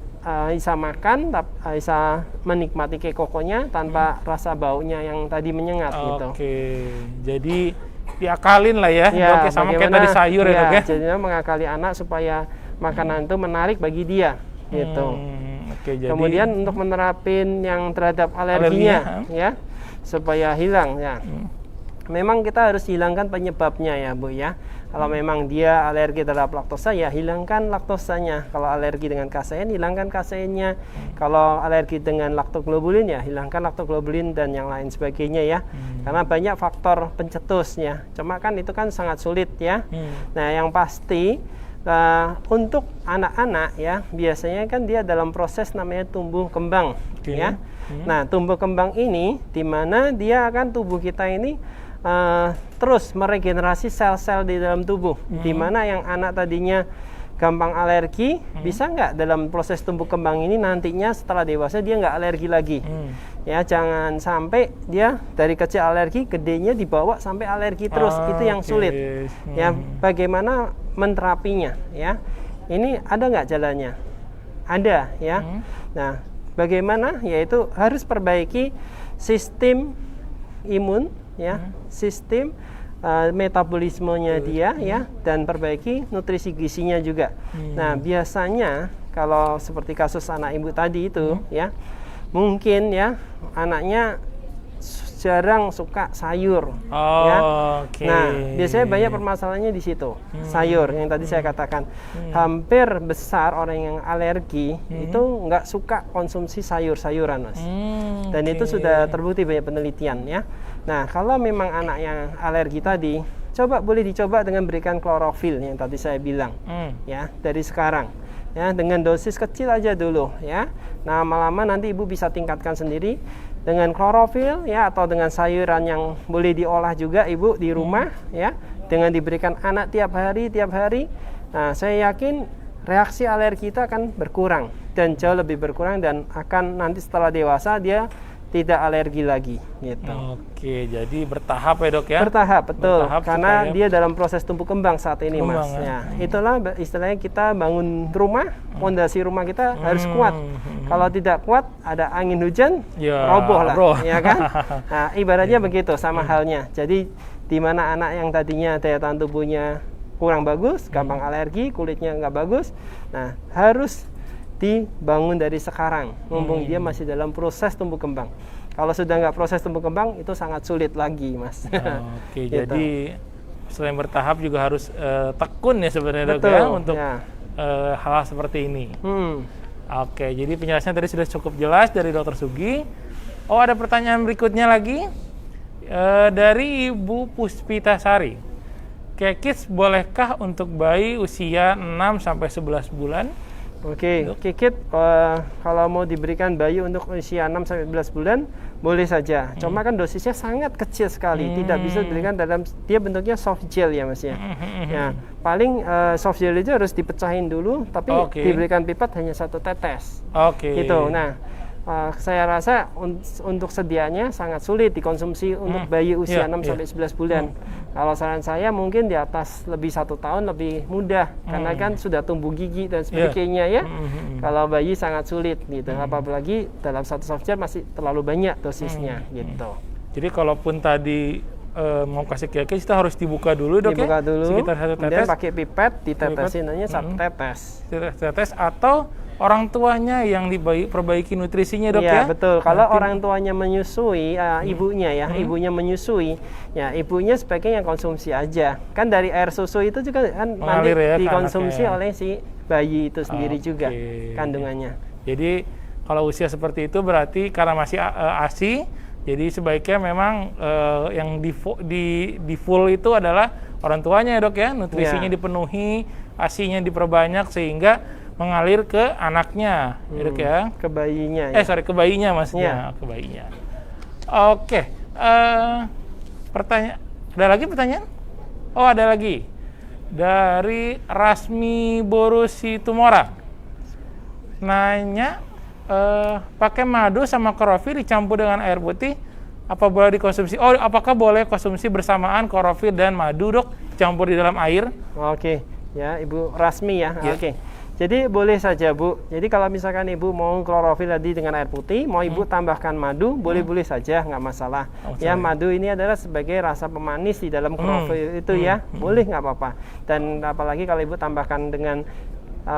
bisa makan, bisa menikmati kekokonya tanpa rasa baunya yang tadi menyengat gitu. Oke, jadi diakalin lah ya, ya Dok, sama kayak tadi sayur ya, Dok ya. Jadinya mengakali anak supaya makanan itu menarik bagi dia gitu. Oke, jadi kemudian untuk menerapin yang terhadap alerginya ya supaya hilang ya. Memang kita harus hilangkan penyebabnya ya Bu ya. Kalau memang dia alergi terhadap laktosa ya hilangkan laktosanya. Kalau alergi dengan kasein hilangkan kaseinnya. Kalau alergi dengan laktoglobulin ya hilangkan laktoglobulin dan yang lain sebagainya ya. Karena banyak faktor pencetusnya. Cuma kan itu kan sangat sulit ya. Nah, yang pasti untuk anak-anak ya biasanya kan dia dalam proses namanya tumbuh kembang ya. Nah, tumbuh kembang ini di mana dia akan tubuh kita ini terus meregenerasi sel-sel di dalam tubuh. Di mana yang anak tadinya gampang alergi, bisa nggak dalam proses tumbuh kembang ini nantinya setelah dewasa dia nggak alergi lagi. Ya, jangan sampai dia dari kecil alergi, gedenya dibawa sampai alergi terus. Itu yang sulit. Ya, bagaimana menterapinya ya? Ini ada nggak jalannya? Ada ya. Nah, bagaimana? Yaitu harus perbaiki sistem imun ya, sistem metabolismenya dia ya, dan perbaiki nutrisi gizinya juga. Nah, biasanya kalau seperti kasus anak ibu tadi itu ya, mungkin ya anaknya jarang suka sayur ya. Nah, biasanya banyak permasalahannya di situ. Sayur yang tadi saya katakan. Hampir besar orang yang alergi itu nggak suka konsumsi sayur-sayuran, Mas. Dan itu sudah terbukti banyak penelitian ya. Nah, kalau memang anak yang alergi tadi, boleh dicoba dengan berikan klorofil yang tadi saya bilang. Ya, dari sekarang. Ya, dengan dosis kecil aja dulu ya. Nah, lama-lama nanti ibu bisa tingkatkan sendiri dengan klorofil ya, atau dengan sayuran yang boleh diolah juga ibu di rumah ya, dengan diberikan anak tiap hari. Nah, saya yakin reaksi alergi kita akan berkurang dan jauh lebih berkurang, dan akan nanti setelah dewasa dia tidak alergi lagi gitu. Oke, jadi bertahap ya dok ya? Bertahap, betul. Bertahap Karena supaya dia dalam proses tumbuh kembang saat ini, Mas. Ya, itulah istilahnya kita bangun rumah, fondasi rumah kita harus kuat. Kalau tidak kuat, ada angin hujan, roboh lah, ya kan? Nah, ibaratnya begitu, sama halnya. Jadi, di mana anak yang tadinya daya tahan tubuhnya kurang bagus, gampang alergi, kulitnya nggak bagus, nah harus dibangun dari sekarang, mumpung dia masih dalam proses tumbuh kembang. Kalau sudah nggak proses tumbuh kembang, itu sangat sulit lagi, Mas. Oke, gitu. jadi selain bertahap juga harus tekun ya sebenarnya dok ya untuk hal seperti ini. Oke, jadi penjelasan tadi sudah cukup jelas dari Dr. Sugi. Oh, ada pertanyaan berikutnya lagi dari Ibu Puspitasari. Kekits bolehkah untuk bayi usia 6 sampai 11 bulan? Oke, kikit kalau mau diberikan bayi untuk usia 6-11 bulan, boleh saja. Cuma kan dosisnya sangat kecil sekali, tidak bisa diberikan dalam, dia bentuknya soft gel ya Mas ya. Ya, paling soft gel itu harus dipecahin dulu, tapi diberikan pipet hanya 1 tetes. Gitu. Nah, saya rasa untuk sedianya sangat sulit dikonsumsi untuk bayi usia 6-11 bulan. Kalau saran saya mungkin di atas lebih 1 tahun lebih mudah, karena kan sudah tumbuh gigi dan sebagainya ya. Kalau bayi sangat sulit gitu, apalagi dalam 1 soft gel masih terlalu banyak dosisnya gitu. Jadi kalaupun tadi mau kasih kekis kita harus dibuka dulu dok dibuka dulu, sekitar 1 tetes. Kemudian pakai pipet ditetesin aja 1 tetes. Tetes atau orang tuanya yang perbaiki nutrisinya dok ya? Iya betul, kalau orang tuanya menyusui, ibunya ya, ibunya menyusui, ya ibunya sebaiknya yang konsumsi aja. Kan dari air susu itu juga kan nanti dikonsumsi oleh si bayi itu sendiri juga kandungannya. Jadi kalau usia seperti itu berarti karena masih ASI, jadi sebaiknya memang yang di full itu adalah orang tuanya ya dok ya, nutrisinya dipenuhi, ASI-nya diperbanyak sehingga mengalir ke anaknya, dok ya? Ke bayinya. Ke bayinya maksudnya, ke bayinya. Oke, pertanyaan, ada lagi pertanyaan? Oh ada lagi, dari Rasmi Borusi Tumora, nanya, pakai madu sama klorofil dicampur dengan air putih, apa boleh dikonsumsi? Oh, apakah boleh konsumsi bersamaan klorofil dan madu dok, campur di dalam air? Oke, ya Ibu Rasmi ya. Oke. Jadi boleh saja Bu. Jadi kalau misalkan Ibu mau klorofil tadi dengan air putih, mau Ibu tambahkan madu, boleh-boleh saja, nggak masalah. Ya madu ini adalah sebagai rasa pemanis di dalam klorofil itu ya, boleh nggak apa-apa. Dan apalagi kalau Ibu tambahkan dengan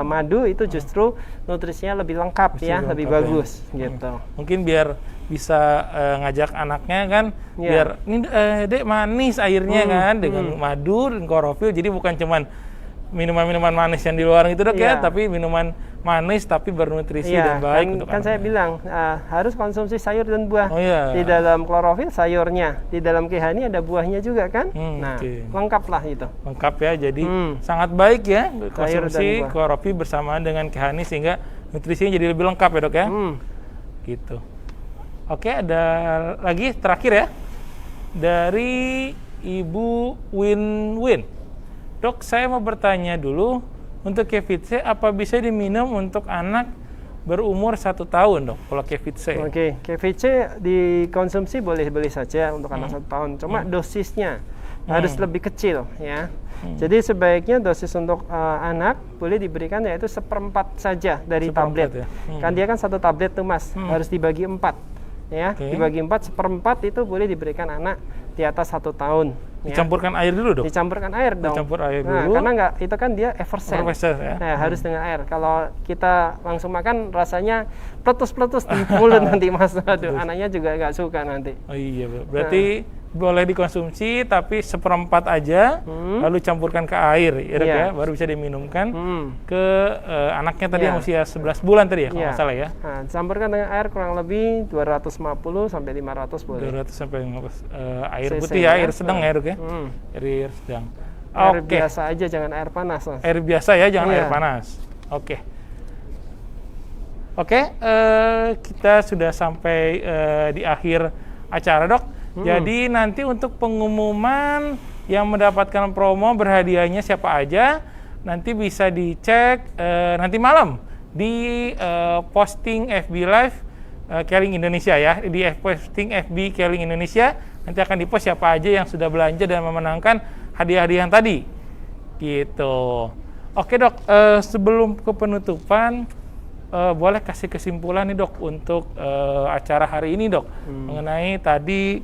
madu itu justru nutrisinya lebih lengkap lebih bagus gitu. Mungkin biar bisa ngajak anaknya kan, biar ini dek manis airnya kan dengan madu dan klorofil, jadi bukan cuman minuman-minuman manis yang di luar itu dok ya, tapi minuman manis tapi bernutrisi dan baik untuk kan anak. Saya bilang harus konsumsi sayur dan buah. Di dalam klorofil sayurnya, di dalam kehani ada buahnya juga kan. Lengkap lah itu. Lengkap ya, jadi sangat baik ya konsumsi klorofil bersamaan dengan kehani sehingga nutrisinya jadi lebih lengkap ya dok ya. Gitu. Oke, ada lagi terakhir ya dari Ibu Win. Dok, saya mau bertanya dulu, untuk Kevitse apa bisa diminum untuk anak berumur 1 tahun dok, kalau Kevitse? Oke, Kevitse dikonsumsi boleh-boleh saja untuk anak 1 tahun, cuma dosisnya harus lebih kecil ya. Jadi sebaiknya dosis untuk anak boleh diberikan yaitu 1/4 saja dari tablet. Kan dia kan 1 tablet tuh Mas, harus dibagi 4 ya. Dibagi 4, 1/4 itu boleh diberikan anak di atas 1 tahun. Dicampurkan air dulu dong? Dicampurkan air dong. Dicampur air dulu. Karena nggak, itu kan dia eversen. Nah, harus dengan air. Kalau kita langsung makan rasanya peletus-peletus di mulut nanti Mas. Aduh, anaknya juga nggak suka nanti. Oh iya, berarti boleh dikonsumsi tapi 1/4 aja, lalu campurkan ke air ya, baru bisa diminumkan ke anaknya tadi yang usia 11 bulan tadi ya, kalau nggak salah ya. Nah, campurkan dengan air kurang lebih 250 sampai 500 boleh. 200 sampai 500 air putih ya, air sedang ya dok ya. Air sedang. Air biasa aja, jangan air panas Mas. Air biasa ya, jangan air panas. Oke, kita sudah sampai di akhir acara dok. Jadi nanti untuk pengumuman yang mendapatkan promo berhadiahnya siapa aja, nanti bisa dicek nanti malam di posting FB Live Keling Indonesia ya, di posting FB Keling Indonesia. Nanti akan di-post siapa aja yang sudah belanja dan memenangkan hadiah-hadiah yang tadi. Gitu. Oke dok, sebelum ke penutupan, boleh kasih kesimpulan nih dok untuk acara hari ini dok, mengenai tadi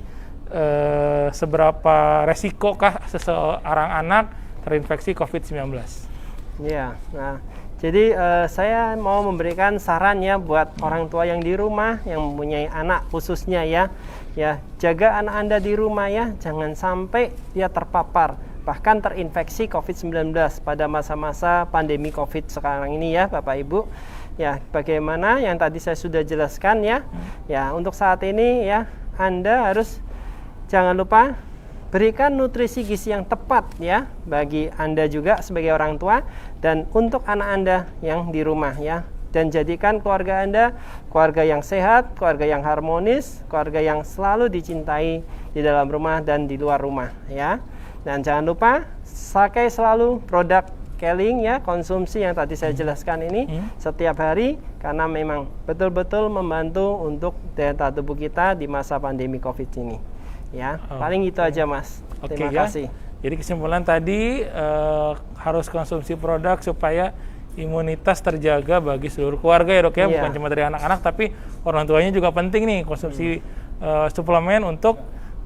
seberapa resikokah seseorang anak terinfeksi COVID-19? Ya, nah jadi saya mau memberikan saran ya buat orang tua yang di rumah yang mempunyai anak khususnya ya, jaga anak Anda di rumah ya, jangan sampai dia terpapar bahkan terinfeksi COVID-19 pada masa-masa pandemi COVID sekarang ini ya Bapak Ibu. Ya, bagaimana yang tadi saya sudah jelaskan ya. Ya, untuk saat ini ya Anda harus jangan lupa berikan nutrisi gizi yang tepat ya bagi Anda juga sebagai orang tua dan untuk anak Anda yang di rumah ya. Dan jadikan keluarga Anda keluarga yang sehat, keluarga yang harmonis, keluarga yang selalu dicintai di dalam rumah dan di luar rumah ya. Dan jangan lupa pakai selalu produk Keling ya, konsumsi yang tadi saya jelaskan ini setiap hari karena memang betul-betul membantu untuk daya tahan tubuh kita di masa pandemi COVID ini. Ya, paling itu aja Mas. Terima kasih. Jadi kesimpulan tadi harus konsumsi produk supaya imunitas terjaga bagi seluruh keluarga ya dok ya, bukan cuma dari anak-anak tapi orang tuanya juga penting nih konsumsi suplemen untuk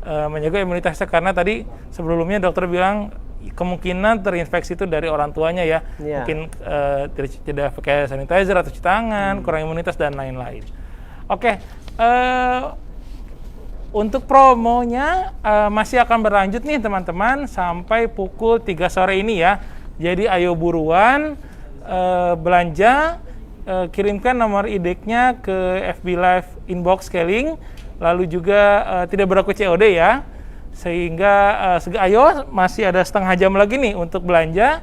menjaga imunitasnya, karena tadi sebelumnya dokter bilang kemungkinan terinfeksi itu dari orang tuanya ya, mungkin tidak pakai sanitizer atau cuci tangan, kurang imunitas dan lain-lain. Oke. Untuk promonya masih akan berlanjut nih teman-teman sampai pukul 3 sore ini ya. Jadi ayo buruan belanja, kirimkan nomor ID-nya ke FB Live Inbox Keling, lalu juga tidak berlaku COD ya. Sehingga ayo masih ada setengah jam lagi nih untuk belanja.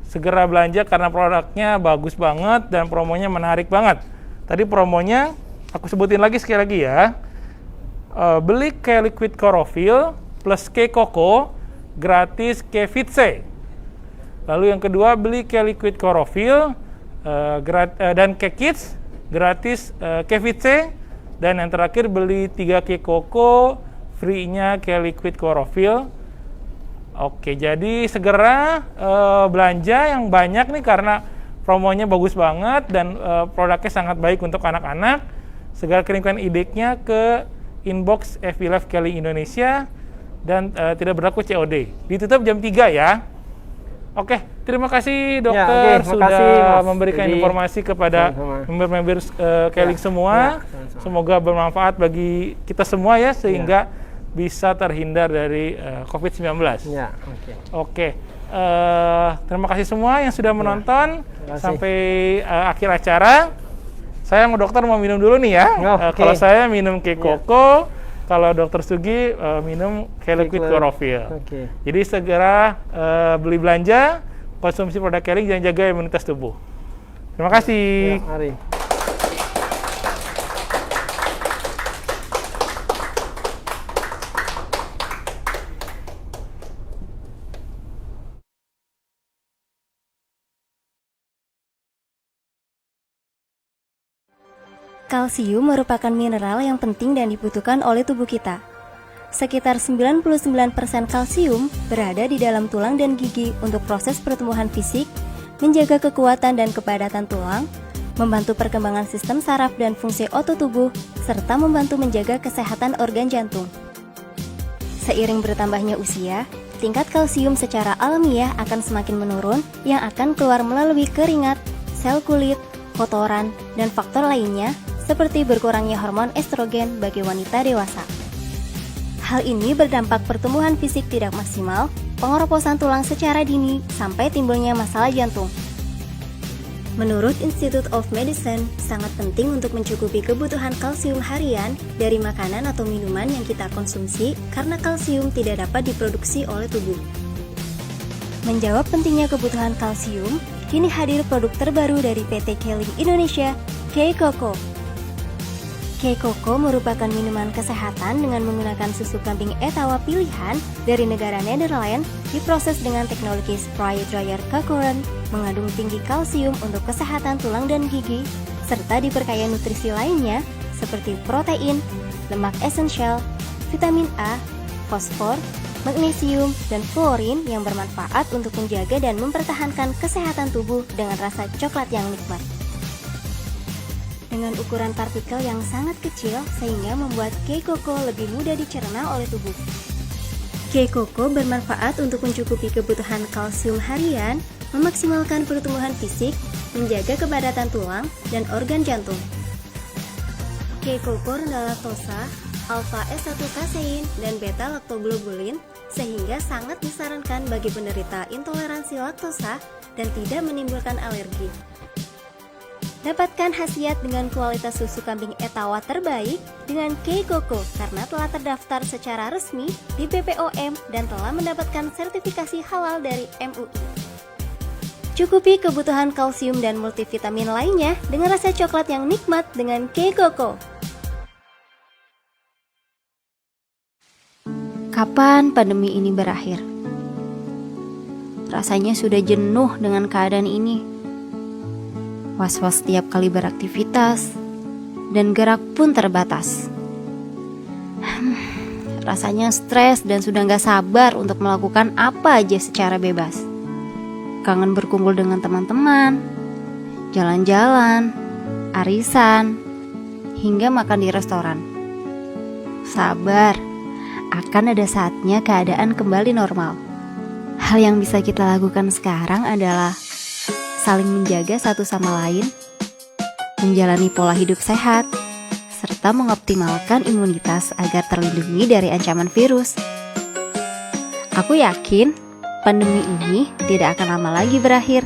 Segera belanja karena produknya bagus banget dan promonya menarik banget. Tadi promonya aku sebutin lagi sekali lagi ya. Beli K-Liquid Chlorophyll plus K-Coco gratis K-Vitse. Lalu yang kedua beli K-Liquid Chlorophyll dan K-Kids gratis K-Vitse. Dan yang terakhir beli 3 K-Coco free-nya K-Liquid Chlorophyll. Oke, jadi segera belanja yang banyak nih karena promonya bagus banget dan produknya sangat baik untuk anak-anak. Segera kirimkan ID-nya ke inbox FB Live Keling Indonesia dan tidak berlaku COD. Ditutup jam 3 ya. Oke, terima kasih dokter sudah memberikan informasi kepada member-member Keling semua. Semoga bermanfaat bagi kita semua ya sehingga bisa terhindar dari COVID-19. Oke. Terima kasih semua yang sudah menonton sampai akhir acara. Saya sama dokter mau minum dulu nih ya. Kalau saya minum K-Coco, kalau dokter Sugi minum K-Liquid Chlorophyll. Jadi segera beli belanja, konsumsi produk Keling dan jaga imunitas tubuh. Terima kasih. Mari. Kalsium merupakan mineral yang penting dan dibutuhkan oleh tubuh kita. Sekitar 99% kalsium berada di dalam tulang dan gigi untuk proses pertumbuhan fisik, menjaga kekuatan dan kepadatan tulang, membantu perkembangan sistem saraf dan fungsi otot tubuh, serta membantu menjaga kesehatan organ jantung. Seiring bertambahnya usia, tingkat kalsium secara alamiah akan semakin menurun yang akan keluar melalui keringat, sel kulit, kotoran, dan faktor lainnya seperti berkurangnya hormon estrogen bagi wanita dewasa. Hal ini berdampak pertumbuhan fisik tidak maksimal, pengeroposan tulang secara dini, sampai timbulnya masalah jantung. Menurut Institute of Medicine, sangat penting untuk mencukupi kebutuhan kalsium harian dari makanan atau minuman yang kita konsumsi karena kalsium tidak dapat diproduksi oleh tubuh. Menjawab pentingnya kebutuhan kalsium, kini hadir produk terbaru dari PT Keling Indonesia, K-Coco. K-Coco merupakan minuman kesehatan dengan menggunakan susu kambing etawa pilihan dari negara Netherlands, diproses dengan teknologi spray dryer K-Current, mengandung tinggi kalsium untuk kesehatan tulang dan gigi, serta diperkaya nutrisi lainnya seperti protein, lemak esensial, vitamin A, fosfor, magnesium, dan fluorin yang bermanfaat untuk menjaga dan mempertahankan kesehatan tubuh dengan rasa coklat yang nikmat. Dengan ukuran partikel yang sangat kecil sehingga membuat key cocoa lebih mudah dicerna oleh tubuh. Key cocoa bermanfaat untuk mencukupi kebutuhan kalsium harian, memaksimalkan pertumbuhan fisik, menjaga kepadatan tulang dan organ jantung. Key cocoa rendah laktosa, alfa S1 kasein, dan beta laktoglobulin sehingga sangat disarankan bagi penderita intoleransi laktosa dan tidak menimbulkan alergi. Dapatkan khasiat dengan kualitas susu kambing etawa terbaik dengan Key Cocoa karena telah terdaftar secara resmi di BPOM dan telah mendapatkan sertifikasi halal dari MUI. Cukupi kebutuhan kalsium dan multivitamin lainnya dengan rasa coklat yang nikmat dengan Key Cocoa. Kapan pandemi ini berakhir? Rasanya sudah jenuh dengan keadaan ini. Was-was setiap kali beraktivitas, dan gerak pun terbatas. Rasanya stres dan sudah gak sabar untuk melakukan apa aja secara bebas. Kangen berkumpul dengan teman-teman, jalan-jalan, arisan, hingga makan di restoran. Sabar, akan ada saatnya keadaan kembali normal. Hal yang bisa kita lakukan sekarang adalah saling menjaga satu sama lain, menjalani pola hidup sehat, serta mengoptimalkan imunitas agar terlindungi dari ancaman virus. Aku yakin pandemi ini tidak akan lama lagi berakhir.